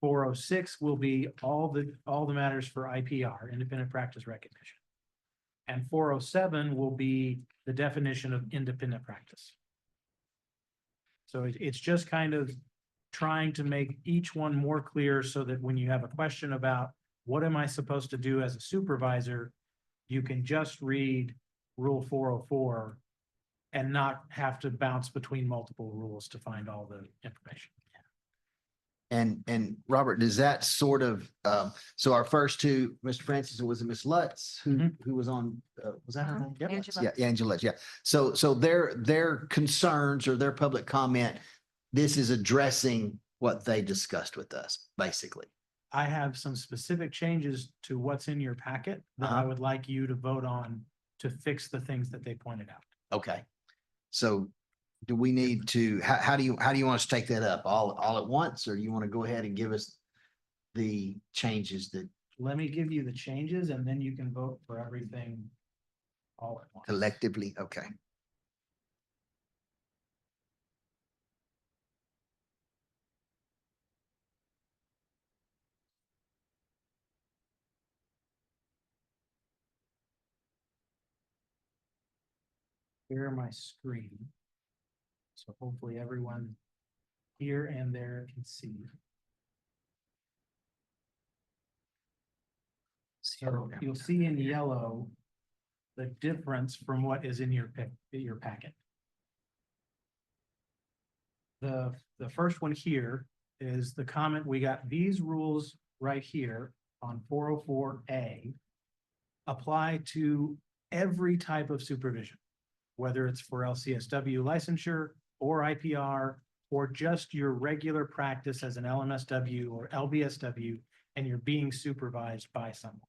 406 will be all the matters for IPR, independent practice recognition. And 407 will be the definition of independent practice. So it's just kind of trying to make each one more clear so that when you have a question about what am I supposed to do as a supervisor, you can just read Rule 404 and not have to bounce between multiple rules to find all the information. And Robert, does that sort of, so our first two, Mr. Francis, or was it Ms. Lutz, who was on, was that her name? Yep. Angela. Yeah, Angela Lutz, yeah. So their concerns or their public comment, this is addressing what they discussed with us, basically. I have some specific changes to what's in your packet that I would like you to vote on to fix the things that they pointed out. Okay. So do we need to, how do you want us to take that up? All at once, or do you want to go ahead and give us the changes that Let me give you the changes and then you can vote for everything all at once. collectively? Okay. Share my screen. So hopefully everyone here and there can see. So you'll see in yellow the difference from what is in your packet. The first one here is the comment, we got these rules right here on 404A apply to every type of supervision, whether it's for LCSW licensure or IPR, or just your regular practice as an LMSW or LBSW, and you're being supervised by someone.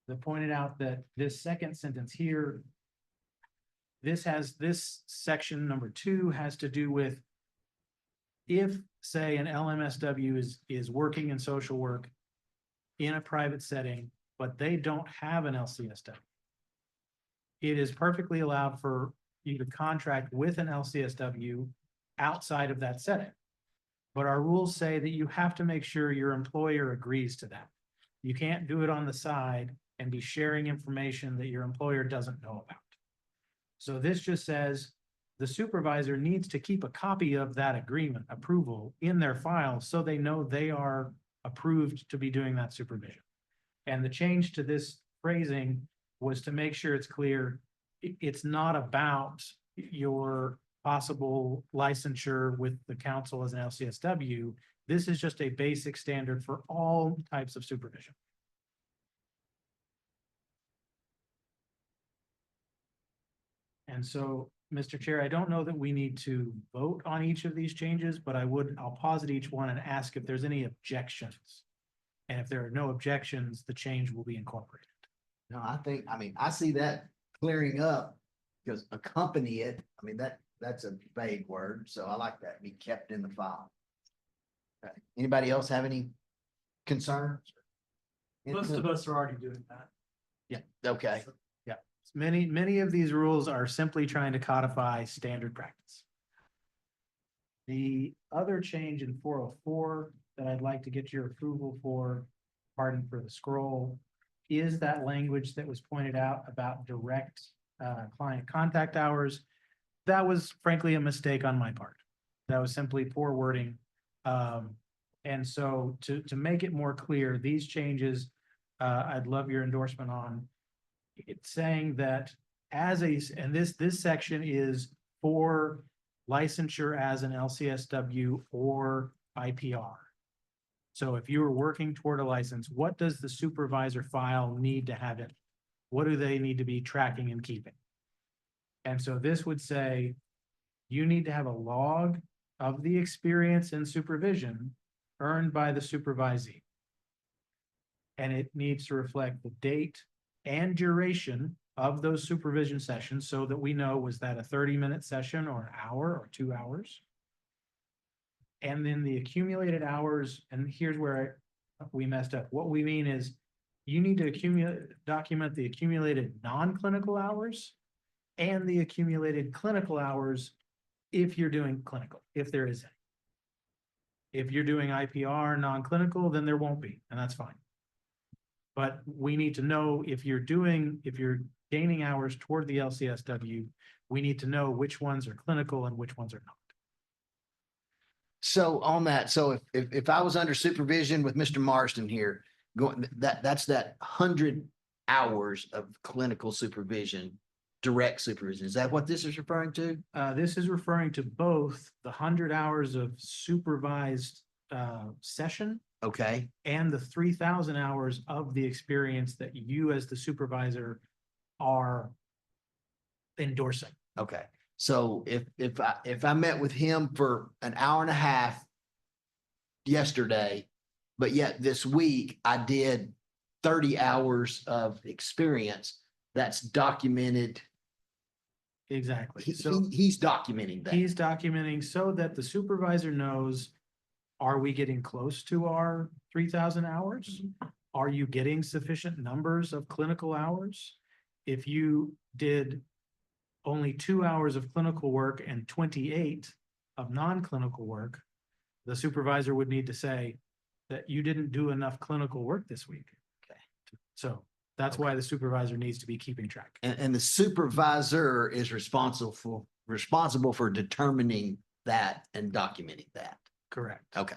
They pointed out that this second sentence here, this section number 2 has to do with if, say, an LMSW is working in social work in a private setting, but they don't have an LCSW. It is perfectly allowed for you to contract with an LCSW outside of that setting. But our rules say that you have to make sure your employer agrees to that. You can't do it on the side and be sharing information that your employer doesn't know about. So this just says the supervisor needs to keep a copy of that agreement approval in their file so they know they are approved to be doing that supervision. And the change to this phrasing was to make sure it's clear it's not about your possible licensure with the council as an LCSW. This is just a basic standard for all types of supervision. And so, Mr. Chair, I don't know that we need to vote on each of these changes, but I'll pause at each one and ask if there's any objections. And if there are no objections, the change will be incorporated. No, I see that clearing up because accompany it. I mean, that's a vague word. So I like that, be kept in the file. Okay. Anybody else have any concerns? Most of us are already doing that. Okay, Many of these rules are simply trying to codify standard practice. The other change in 404 that I'd like to get your approval for, pardon for the scroll, is that language that was pointed out about direct client contact hours. That was frankly a mistake on my part. That was simply poor wording. And so to make it more clear, these changes, I'd love your endorsement on. It's saying that and this section is for licensure as an LCSW or IPR. So if you were working toward a license, what does the supervisor file need to have in it? What do they need to be tracking and keeping? And so this would say, you need to have a log of the experience and supervision earned by the supervisee. And it needs to reflect the date and duration of those supervision sessions so that we know, was that a 30-minute session or an hour or 2 hours? And then the accumulated hours, and here's where we messed up. What we mean is you need to document the accumulated non-clinical hours and the accumulated clinical hours if you're doing clinical, if there is any. If you're doing IPR non-clinical, then there won't be, and that's fine. But we need to know if you're gaining hours toward the LCSW, we need to know which ones are clinical and which ones are not. so on that, so if I was under supervision with Mr. Marston here, that's that 100 hours of clinical supervision, direct supervision. Is that what this is referring to? This is referring to both the 100 hours of supervised session Okay, and the 3,000 hours of the experience that you as the supervisor are endorsing. okay. So if I met with him for an hour and a half yesterday, but yet this week I did 30 hours of experience, that's documented. Exactly. He's documenting that. He's documenting so that the supervisor knows, are we getting close to our 3,000 hours? Are you getting sufficient numbers of clinical hours? If you did only 2 hours of clinical work and 28 of non-clinical work, the supervisor would need to say that you didn't do enough clinical work this week. Okay. So that's why the supervisor needs to be keeping track. And the supervisor is responsible for determining that and documenting that. Correct. Okay.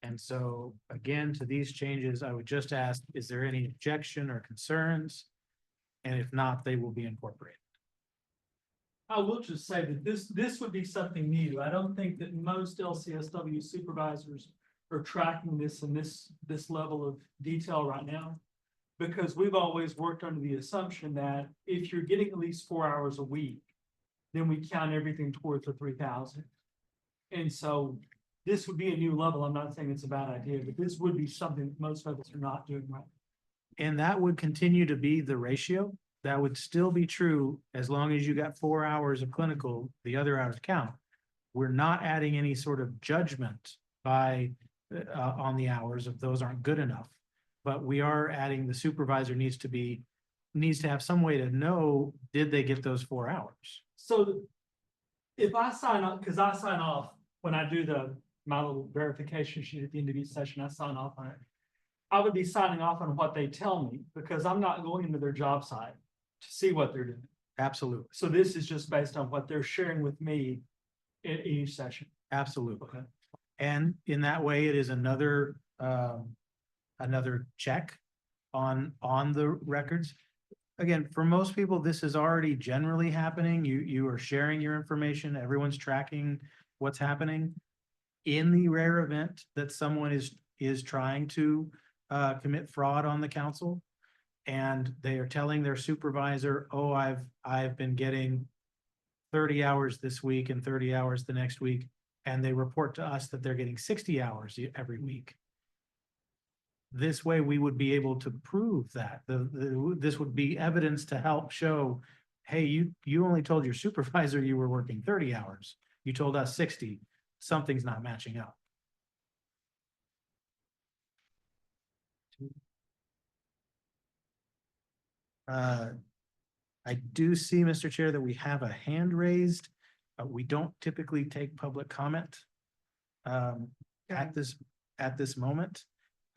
And so again, to these changes, I would just ask, is there any objection or concerns? And if not, they will be incorporated. I will just say that this would be something new. I don't think that most LCSW supervisors are tracking this in this level of detail right now. Because we've always worked under the assumption that if you're getting at least 4 hours a week, then we count everything towards the 3,000. And so this would be a new level. I'm not saying it's a bad idea, but this would be something that most of us are not doing right. And that would continue to be the ratio. That would still be true as long as you got 4 hours of clinical, the other hours count. We're not adding any sort of judgment by on the hours if those aren't good enough. But we are adding the supervisor needs to have some way to know, did they get those 4 hours? So if I sign up, because I sign off when I do my little verification sheet at the end of each session, I sign off on it. I would be signing off on what they tell me because I'm not going into their job site to see what they're doing. Absolutely. So this is just based on what they're sharing with me in each session. Absolutely. Okay. And in that way, it is another check on the records. Again, for most people, this is already generally happening. You are sharing your information. Everyone's tracking what's happening. In the rare event that someone is trying to commit fraud on the council, and they are telling their supervisor, oh, I've been getting 30 hours this week and 30 hours the next week, and they report to us that they're getting 60 hours every week. This way, we would be able to prove that. This would be evidence to help show, hey, you only told your supervisor you were working 30 hours. You told us 60. Something's not matching up. I do see, Mr. Chair, that we have a hand raised. We don't typically take public comment at this moment.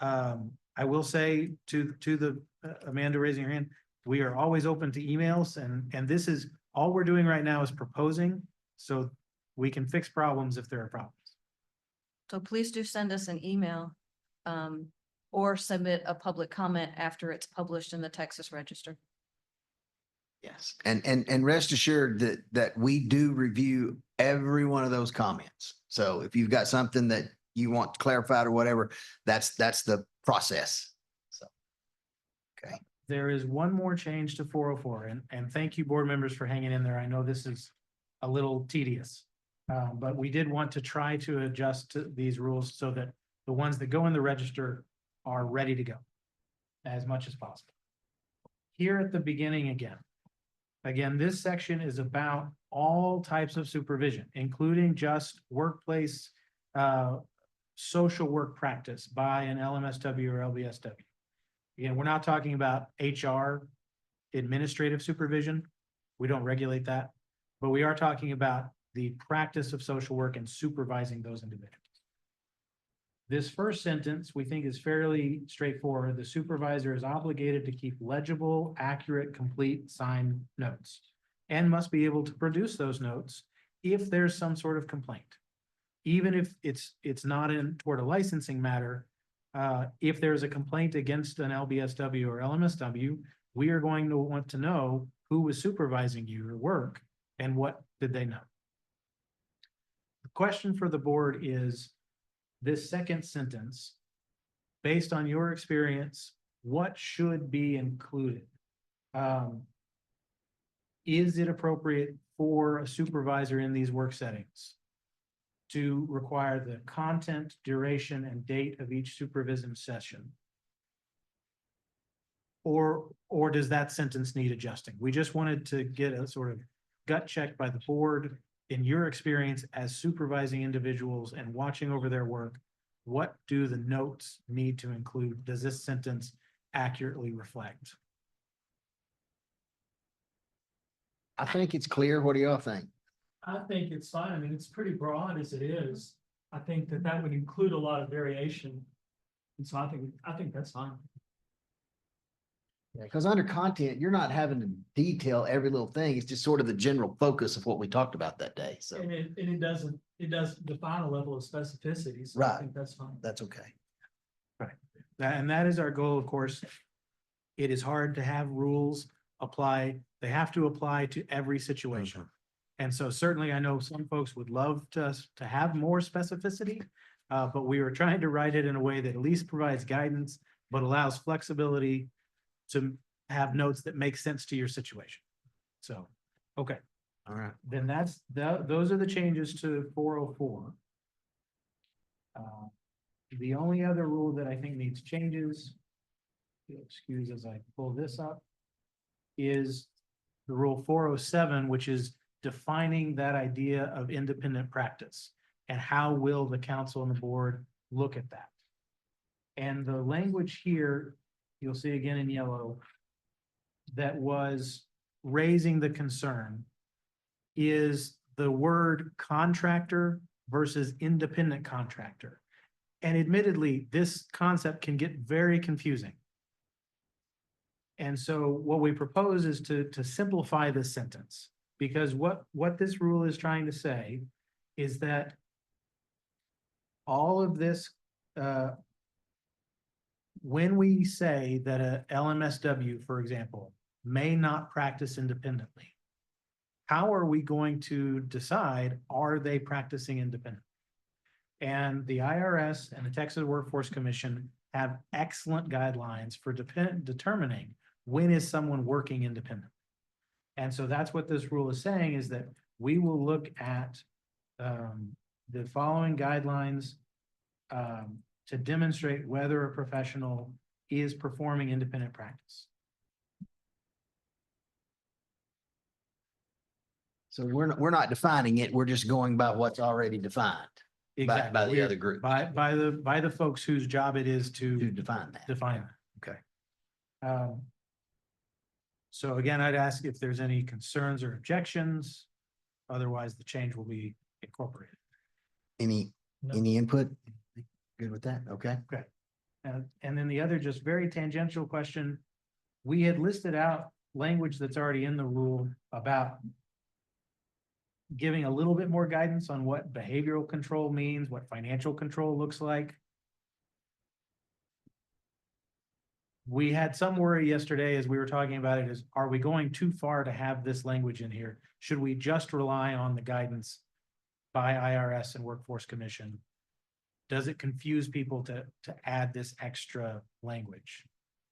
I will say to the Amanda raising her hand, we are always open to emails, and this is, all we're doing right now is proposing, so we can fix problems if there are problems. So please do send us an email, or submit a public comment after it's published in the Texas Register. Yes, and rest assured that we do review every one of those comments. So if you've got something that you want clarified or whatever, that's the process. So, okay. There is one more change to 404, and thank you, board members, for hanging in there. I know this is a little tedious. But we did want to try to adjust to these rules so that the ones that go in the register are ready to go as much as possible. Here at the beginning again, this section is about all types of supervision, including just workplace, social work practice by an LMSW or LBSW. Again, we're not talking about HR administrative supervision. We don't regulate that, but we are talking about the practice of social work and supervising those individuals. This first sentence we think is fairly straightforward. The supervisor is obligated to keep legible, accurate, complete, signed notes and must be able to produce those notes if there's some sort of complaint. Even if it's not toward a licensing matter, if there's a complaint against an LBSW or LMSW, we are going to want to know who was supervising your work and what did they know. The question for the board is, this second sentence, based on your experience, what should be included? Is it appropriate for a supervisor in these work settings to require the content, duration, and date of each supervision session? Or does that sentence need adjusting? We just wanted to get a sort of gut check by the board. In your experience as supervising individuals and watching over their work, what do the notes need to include? Does this sentence accurately reflect? I think it's clear. What do y'all think? I think it's fine. I mean, it's pretty broad as it is. I think that would include a lot of variation. And so I think that's fine. Yeah, because under content, you're not having to detail every little thing. It's just sort of the general focus of what we talked about that day. So And it doesn't define a level of specificity. So I Right. think that's fine. that's okay. Right. And that is our goal, of course. It is hard to have rules apply. They have to apply to every situation. And so certainly I know some folks would love to have more specificity, but we were trying to write it in a way that at least provides guidance, but allows flexibility to have notes that make sense to your situation. So, okay. All right. Then those are the changes to 404. The only other rule that I think needs changes, excuse as I pull this up, is the rule 407, which is defining that idea of independent practice and how will the council and the board look at that. And the language here, you'll see again in yellow, that was raising the concern is the word contractor versus independent contractor. And admittedly, this concept can get very confusing. And so what we propose is to simplify this sentence, because what this rule is trying to say is that all of this, when we say that a LMSW, for example, may not practice independently, how are we going to decide, are they practicing independently? And the IRS and the Texas Workforce Commission have excellent guidelines for determining when is someone working independently. And so that's what this rule is saying, is that we will look at the following guidelines to demonstrate whether a professional is performing independent practice. So we're not defining it. We're just going by what's already defined Exactly. by the other group By the folks whose job it is to to define that. define that. Okay. So again, I'd ask if there's any concerns or objections. Otherwise, the change will be incorporated. Any, No. any input? Good with that? Okay. And then the other just very tangential question, we had listed out language that's already in the rule about giving a little bit more guidance on what behavioral control means, what financial control looks like. We had some worry yesterday as we were talking about it is, are we going too far to have this language in here? Should we just rely on the guidance by IRS and Workforce Commission? Does it confuse people to add this extra language?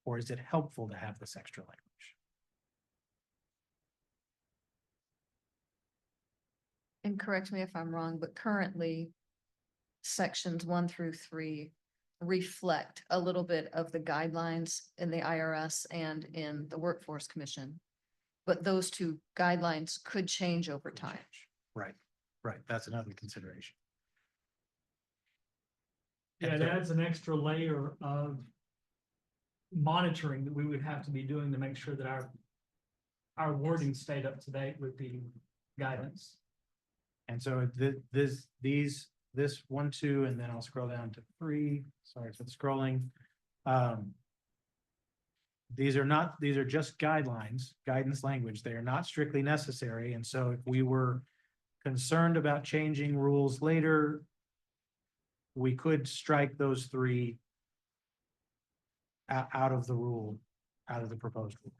Or is it helpful to have this extra language? And correct me if I'm wrong, but currently sections 1 through 3 reflect a little bit of the guidelines in the IRS and in the Workforce Commission. But those two guidelines could change over time. Right, right. That's another consideration. Yeah, it adds an extra layer of monitoring that we would have to be doing to make sure that our wording stayed up to date with the guidance. And so this 1, 2, and then I'll scroll down to 3. Sorry for the scrolling. These are just guidelines, guidance language. They are not strictly necessary. And so if we were concerned about changing rules later, we could strike those 3 out of the rule, out of the proposed rule.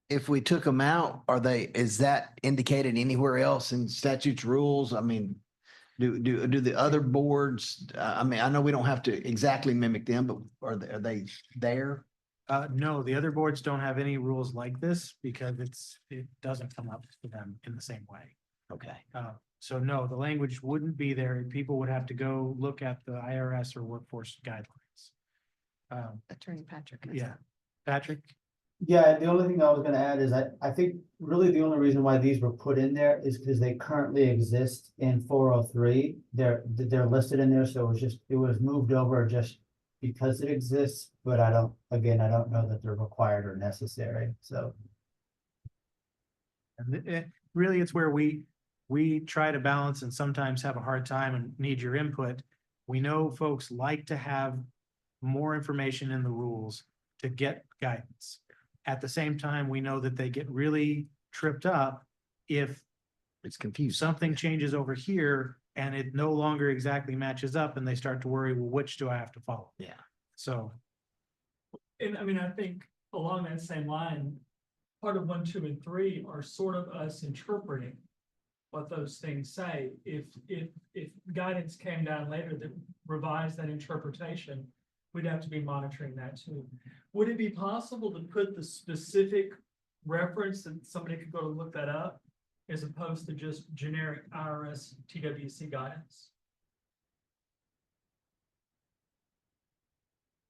If we took them out, is that indicated anywhere else in statutes, rules? I mean, do the other boards, I mean, I know we don't have to exactly mimic them, but are they there? No, the other boards don't have any rules like this because it doesn't come up to them in the same way. Okay. So no, the language wouldn't be there. People would have to go look at the IRS or workforce guidelines. Attorney Patrick. has Yeah, Patrick? Yeah, the only thing I was gonna add is I think really the only reason why these were put in there is because they currently exist in 403. They're listed in there, so it was moved over just because it exists, but I don't know that they're required or necessary, so. And really, it's where we try to balance and sometimes have a hard time and need your input. We know folks like to have more information in the rules to get guidance. At the same time, we know that they get really tripped up if It's confusing. something changes over here and it no longer exactly matches up and they start to worry, well, which do I have to follow? Yeah. So, And I mean, I think along that same line, part of 1, 2, and 3 are sort of us interpreting what those things say. If guidance came down later that revised that interpretation, we'd have to be monitoring that too. Would it be possible to put the specific reference that somebody could go to look that up as opposed to just generic IRS TWC guidance?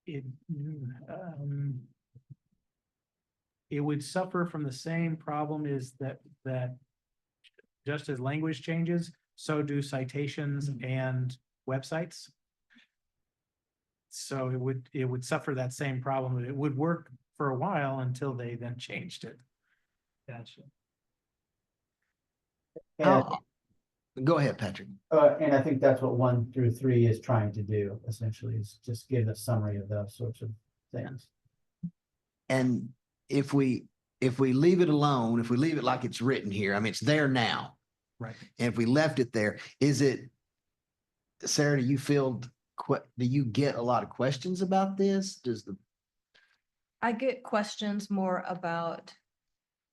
It would suffer from the same problem is that just as language changes, so do citations and websites. So it would suffer that same problem. It would work for a while until they then changed it. Gotcha. And, Go ahead, Patrick. and I think that's what 1 through 3 is trying to do, essentially, is just give a summary of those sorts of things. And if we leave it alone, if we leave it like it's written here, I mean, it's there now. Right. And if we left it there, Sarah, do you get a lot of questions about this? I get questions more about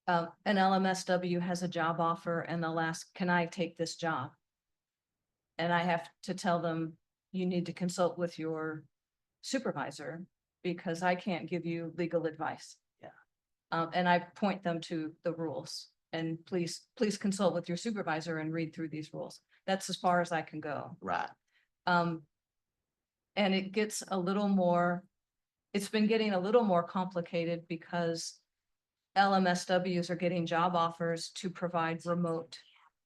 an LMSW has a job offer and they'll ask, can I take this job? And I have to tell them, you need to consult with your supervisor because I can't give you legal advice. Yeah. And I point them to the rules and please consult with your supervisor and read through these rules. That's as far as I can go. Right. And it gets it's been getting a little more complicated because LMSWs are getting job offers to provide remote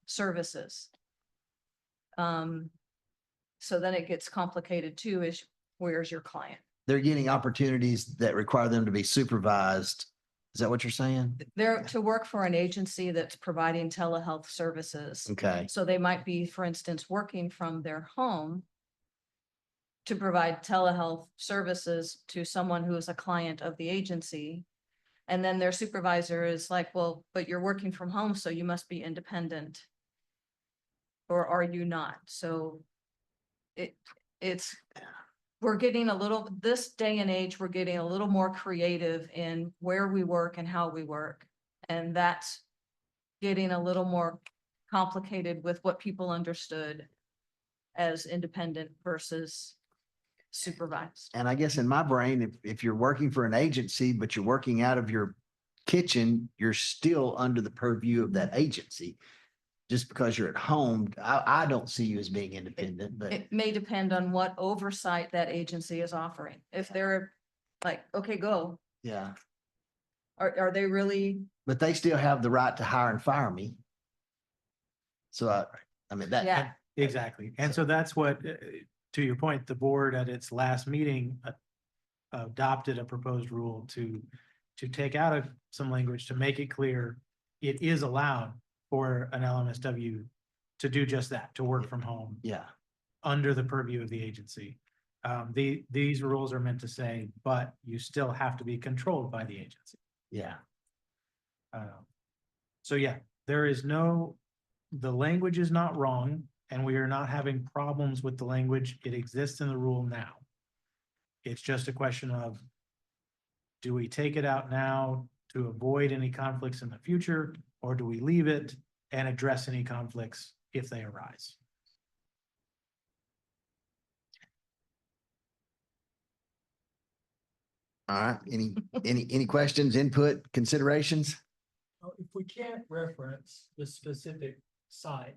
services. So then it gets complicated too, is where's your client? They're getting opportunities that require them to be supervised Is that what you're saying? They're to work for an agency that's providing telehealth services. Okay, So they might be, for instance, working from their home to provide telehealth services to someone who is a client of the agency. And then their supervisor is like, well, but you're working from home, so you must be independent. Or are you not? So it's, we're getting a little, this day and age, we're getting a little more creative in where we work and how we work. And that's getting a little more complicated with what people understood as independent versus supervised. and I guess in my brain, if you're working for an agency, but you're working out of your kitchen, you're still under the purview of that agency. Just because you're at home, I don't see you as being independent, but It may depend on what oversight that agency is offering. If they're like, okay, go, yeah, are they really? but they still have the right to hire and fire me. So I mean, that, Yeah. Exactly. And so that's what, to your point, the board at its last meeting adopted a proposed rule to take out of some language to make it clear it is allowed for an LMSW to do just that, to work from home yeah, under the purview of the agency. These rules are meant to say, but you still have to be controlled by the agency. yeah. So yeah, there is no, the language is not wrong, and we are not having problems with the language. It exists in the rule now. It's just a question of, do we take it out now to avoid any conflicts in the future, or do we leave it and address any conflicts if they arise? All right, any questions, input, considerations? If we can't reference the specific site,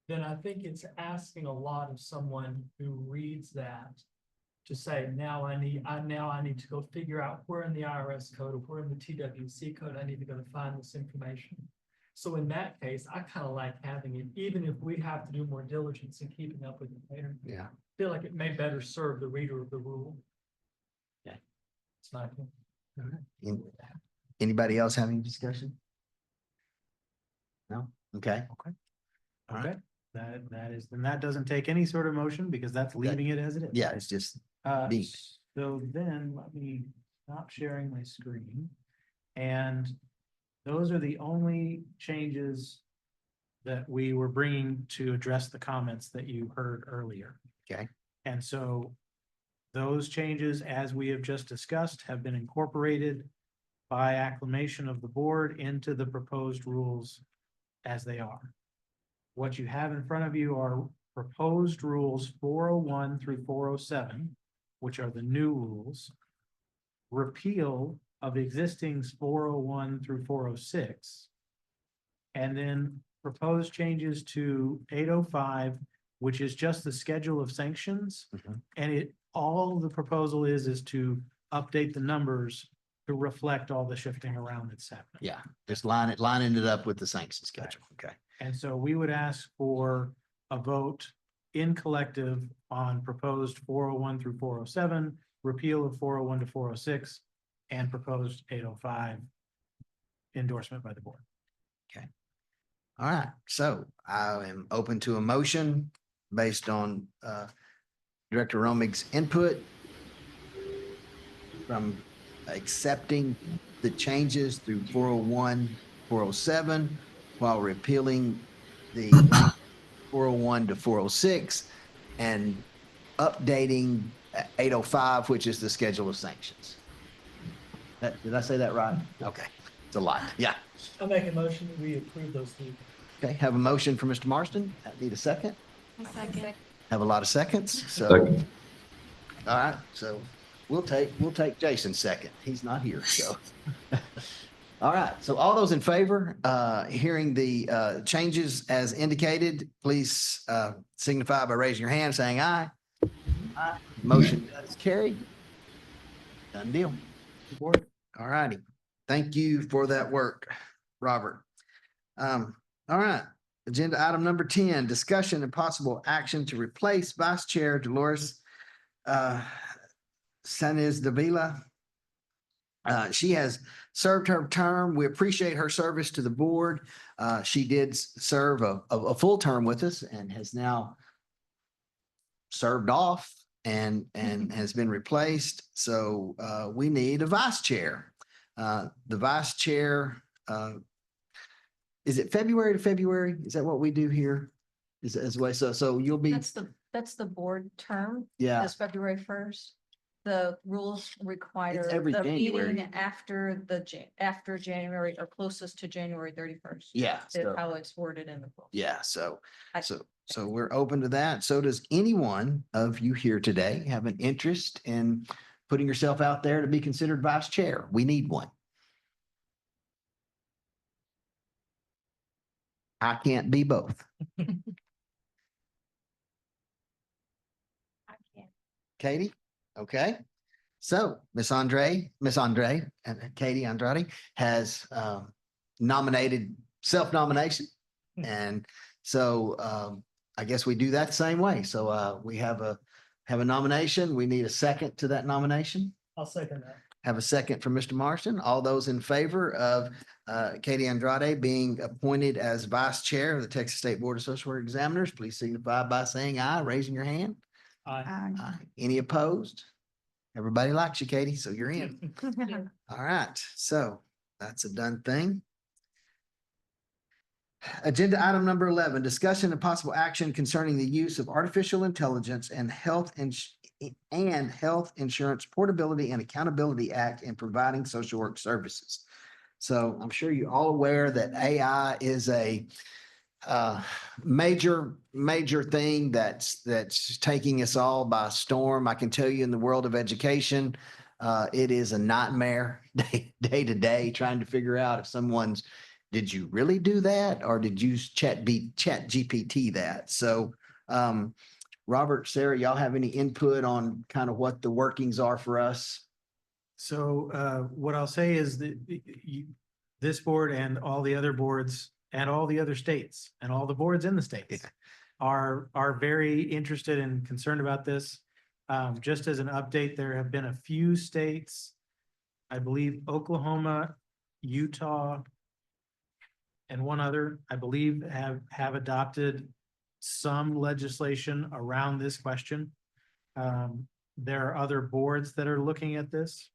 then I think it's asking a lot of someone who reads that to say, now I need to go figure out where in the IRS code or where in the TWC code I need to go to find this information. So in that case, I kind of like having it, even if we have to do more diligence in keeping up with it later. Yeah. I feel like it may better serve the reader of the rule. Okay. It's not. Anybody else have any discussion? No? Okay. Okay. All right. Okay, that is, then that doesn't take any sort of motion because that's leaving it as it is. Yeah, it's just, Uh, Beat. so then let me stop sharing my screen. And those are the only changes that we were bringing to address the comments that you heard earlier. Okay. And so those changes, as we have just discussed, have been incorporated by acclamation of the board into the proposed rules as they are. What you have in front of you are proposed rules 401 through 407, which are the new rules. Repeal of existing 401 through 406. And then proposed changes to 805, which is just the schedule of sanctions. Mhm. And all the proposal is to update the numbers to reflect all the shifting around that's happening. yeah, just lining it up with the sanction schedule. Okay. And so we would ask for a vote in collective on proposed 401 through 407, repeal of 401 to 406, and proposed 805 endorsement by the board. All right, so I am open to a motion based on Director Romig's input from accepting the changes through 401, 407, while repealing the 401 to 406 and updating 805, which is the schedule of sanctions. Did I say that right? Okay, it's a lot. Yeah. I make a motion that we approve those three. Okay, have a motion for Mr. Marston. I need a second. Second. Have a lot of seconds, so. Second. All right, so we'll take Jason's second. He's not here, so. All right, so all those in favor, hearing the changes as indicated, please signify by raising your hand, saying aye. Aye. Motion does carry. Done deal. Board. All righty. Thank you for that work, Robert. All right, agenda item number 10, discussion and possible action to replace Vice Chair Dolores Sanchez Davila. She has served her term. We appreciate her service to the board. She did serve a full term with us and has now served off and has been replaced. So we need a vice chair. The vice chair, is it February to February? Is that what we do here? Is the way, so you'll be, That's the board term, yeah, is February first. The rules require every the January. meeting after after January or closest to January 31st. yeah. Is So, how it's worded in the book. yeah, so, I- so we're open to that. So does anyone of you here today have an interest in putting yourself out there to be considered vice chair? We need one. I can't be both. Katie? Okay. So Miss Andre, and Katie Andrade has nominated self-nomination. And so I guess we do that the same way. So we have a nomination. We need a second to that nomination. I'll second that. Have a second from Mr. Marston. All those in favor of Katie Andrade being appointed as vice chair of the Texas State Board of Social Work Examiners, please signify by saying aye, raising your hand. Aye. Aye. Any opposed? Everybody likes you, Katie, so you're in. All right, so that's a done thing. Agenda item number 11, discussion and possible action concerning the use of artificial intelligence and health insurance portability and accountability act in providing social work services. So I'm sure you're all aware that AI is a major thing that's taking us all by storm. I can tell you in the world of education, it is a nightmare day to day trying to figure out if someone's, did you really do that? Or did you chat GPT that? So, Robert, Sarah, y'all have any input on kind of what the workings are for us? So what I'll say is that this board and all the other boards and all the other states and all the boards in the states are very interested and concerned about this. Just as an update, there have been a few states, I believe Oklahoma, Utah, and one other, I believe, have adopted some legislation around this question. There are other boards that are looking at this.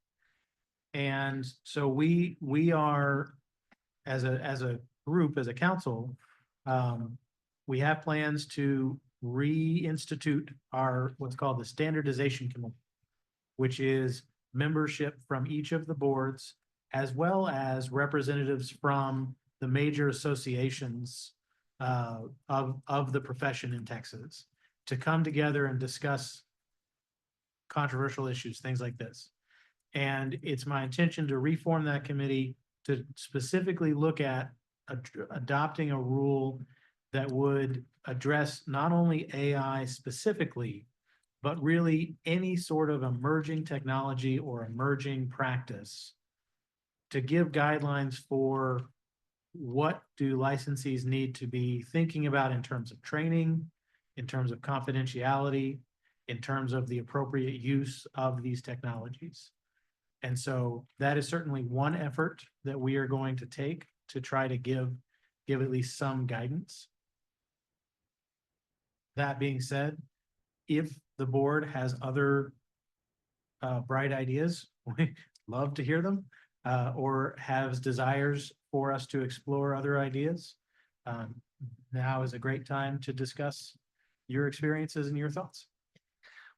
And so we are, as a group, as a council, we have plans to reinstitute our, what's called the standardization committee, which is membership from each of the boards, as well as representatives from the major associations of the profession in Texas to come together and discuss controversial issues, things like this. And it's my intention to reform that committee to specifically look at adopting a rule that would address not only AI specifically, but really any sort of emerging technology or emerging practice to give guidelines for what do licensees need to be thinking about in terms of training, in terms of confidentiality, in terms of the appropriate use of these technologies. And so that is certainly one effort that we are going to take to try to give at least some guidance. That being said, if the board has other bright ideas, we love to hear them, or has desires for us to explore other ideas. Now is a great time to discuss your experiences and your thoughts.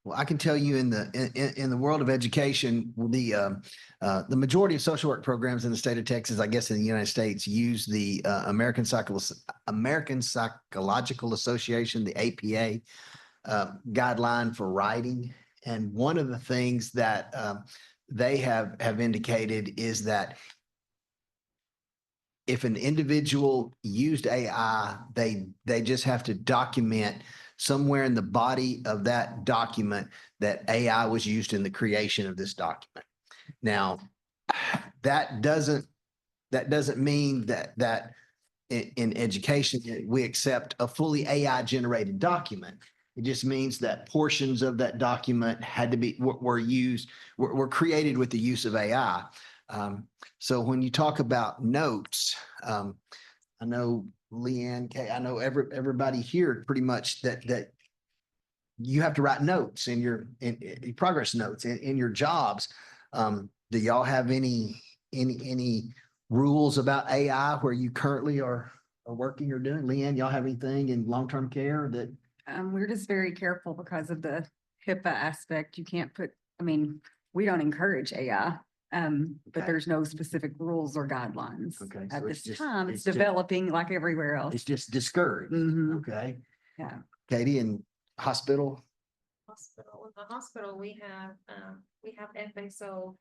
Well, I can tell you in the world of education, the majority of social work programs in the state of Texas, I guess in the United States, use the American Psychological Association, the APA guideline for writing. And one of the things that they have indicated is that if an individual used AI, they just have to document somewhere in the body of that document that AI was used in the creation of this document. Now, that doesn't mean that in education we accept a fully AI generated document. It just means that portions of that document had to be were created with the use of AI. So when you talk about notes, I know Leanne, Kay, I know everybody here pretty much that you have to write notes in progress notes in your jobs. Do y'all have any rules about AI where you currently are working or doing? Leanne, y'all have anything in long-term care that? We're just very careful because of the HIPAA aspect. You can't put, I mean, we don't encourage AI. But Okay. there's no specific rules or guidelines. Okay, At so it's this just- time, it's it's just- developing like everywhere else. It's just discouraged. Mhm. Okay. Yeah. Katie, in hospital? Hospital, in the hospital, we have FSO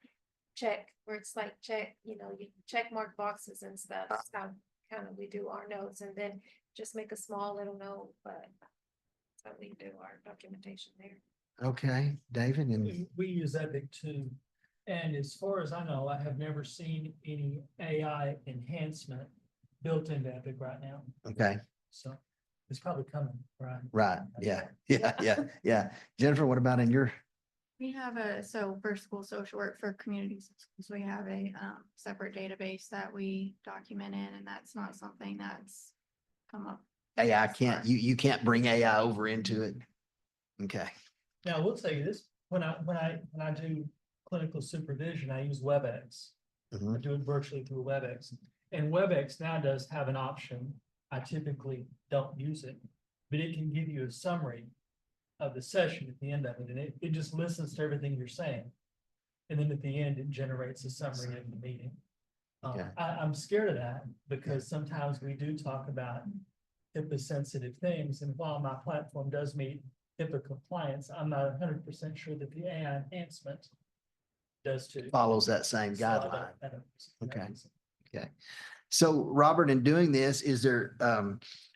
check, where it's like check, you check mark boxes and stuff. That's how kind of we do our notes, and then just make a small little note, but that's how we do our documentation there. Okay, David, and We use Epic too. And as far as I know, I have never seen any AI enhancement built into Epic right now. okay, So it's probably coming, right? right, yeah, yeah. Jennifer, what about in your? We have so for school social work for community schools, we have a separate database that we document in, and that's not something that's come up. AI can't, you can't bring AI over into it. Okay, Now, I will tell you this, when I do clinical supervision, I use WebEx. Mhm. I do it virtually through WebEx. And WebEx now does have an option. I typically don't use it, but it can give you a summary of the session at the end of it, and it just listens to everything you're saying. And then at the end, it generates a summary of the meeting. Okay. I'm scared of that because sometimes we do talk about HIPAA sensitive things, and while my platform does meet HIPAA compliance, I'm not 100% sure that the AI enhancement does too. follows that same So I guideline. don't- Okay. Okay. So Robert, in doing this, is there,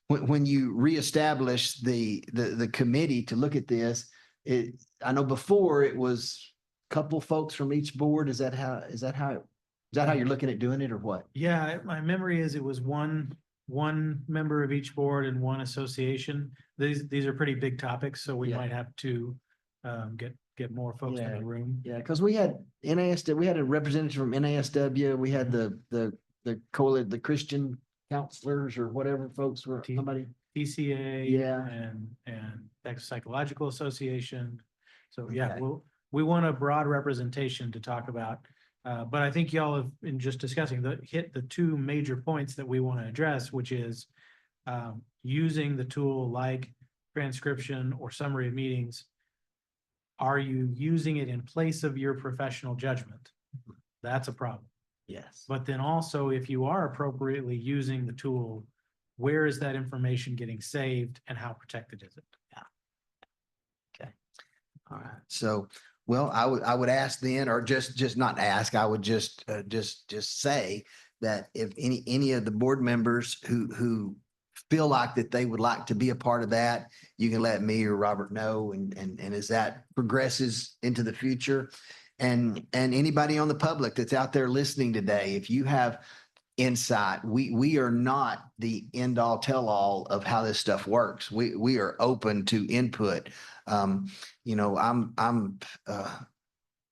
when you reestablish the committee to look at this, I know before it was a couple folks from each board. Is that how you're looking at doing it or what? Yeah, my memory is it was one member of each board and one association. These are pretty big topics, so we Yeah. might have to get more folks in the room. Yeah, because we had we had a representative from NASW, we had the Christian counselors or whatever folks were, somebody. TCA. Yeah. And Texas Psychological Association. So yeah, Okay. we want a broad representation to talk about. But I think y'all have, in just discussing, hit the two major points that we want to address, which is using the tool like transcription or summary of meetings. Are you using it in place of your professional judgment? That's a problem. Yes. But then also, if you are appropriately using the tool, where is that information getting saved and how protected is it? All right. So, well, I would ask then, or just not ask, I would just say that if any of the board members who feel like that they would like to be a part of that, you can let me or Robert know. And as that progresses into the future, and anybody on the public that's out there listening today, if you have insight, we are not the end all tell all of how this stuff works. We are open to input. I'm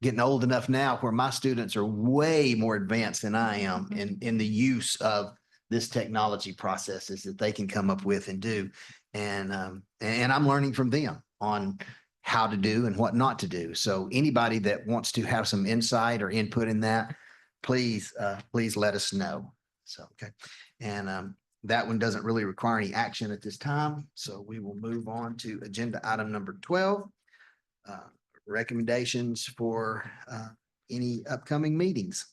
getting old enough now where my students are way more advanced than I am in the use of this technology processes that they can come up with and do. And I'm learning from them on how to do and what not to do. So anybody that wants to have some insight or input in that, please let us know. So, okay. And that one doesn't really require any action at this time. So we will move on to agenda item number 12. Recommendations for any upcoming meetings.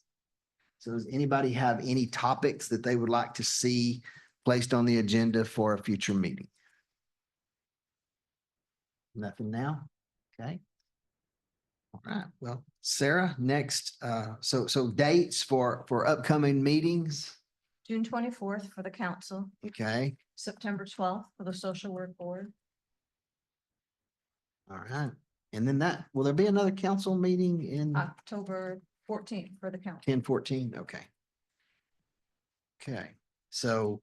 So does anybody have any topics that they would like to see placed on the agenda for a future meeting? Nothing now? Okay. All right. Well, Sarah, next, so dates for upcoming meetings. June 24th for the council, Okay. September 12th for the social work board. All right. And then will there be another council meeting in October 14th for the council. 10/14? Okay. Okay. So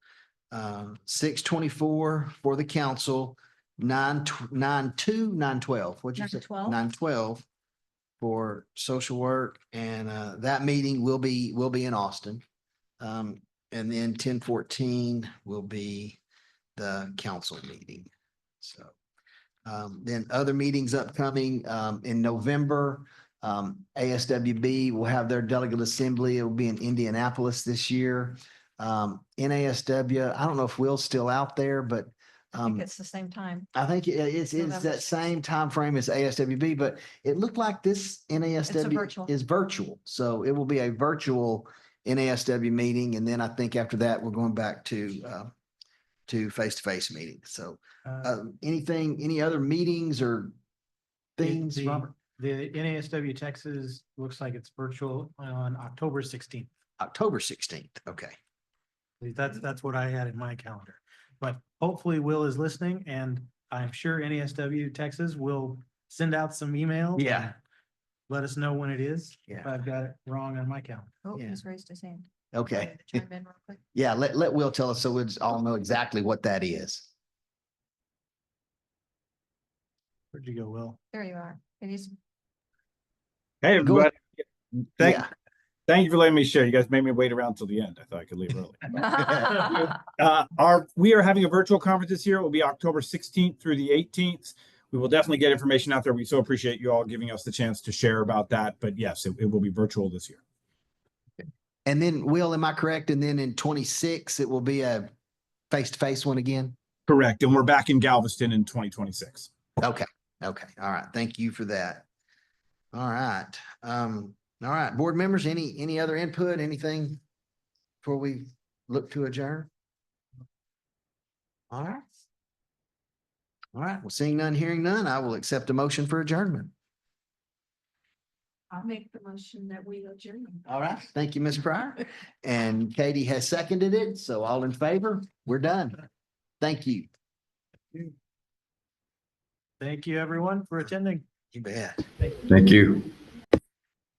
6/24 for the council, 9/2, 9/12. What'd you say? 9/12. 9/12 for social work, and that meeting will be in Austin. And then 10/14 will be the council meeting. So then other meetings upcoming in November. ASWB will have their delegate assembly. It will be in Indianapolis this year. NASW, I don't know if Will's still out there, but I think it's the same time. I think it's November that 6th. same time frame as ASWB, but it looked like this NASW virtual. is virtual. So it will be a virtual NASW meeting. And then I think after that, we're going back to face-to-face meetings. So any other meetings or things, The Robert? NASW Texas looks like it's virtual on October 16th. October 16th. Okay. That's what I had in my calendar. But hopefully Will is listening, and I'm sure NASW Texas will send out some emails. Yeah. and Let us know when it is. Yeah. If I've got it wrong on my calendar. Oh, Yeah. he's raised his hand. Okay. Chime in real quick. Yeah. Let Will tell us so we all know exactly what that is. Where'd you go, Will? There you are. It is. Hey, Go everybody. Yeah. Thank you for letting me share. You guys made me wait around till the end. I thought I could leave early. We are having a virtual conference this year. It will be October 16th through the 18th. We will definitely get information out there. We so appreciate you all giving us the chance to share about that. But yes, it will be virtual this year. And then Will, am I correct? And then in 26, it will be a face-to-face one again? Correct. And we're back in Galveston in 2026. Okay. Okay. All right. Thank you for that. All right. All right. Board members, any other input, anything before we look to adjourn? All right. All right. Well, seeing none, hearing none, I will accept a motion for adjournment. I'll make the motion that we adjourn. All right. Thank you, Ms. Pryor. And Katie has seconded it. So all in favor, we're done. Thank you. Thank you, everyone, for attending. You bet. Thank you.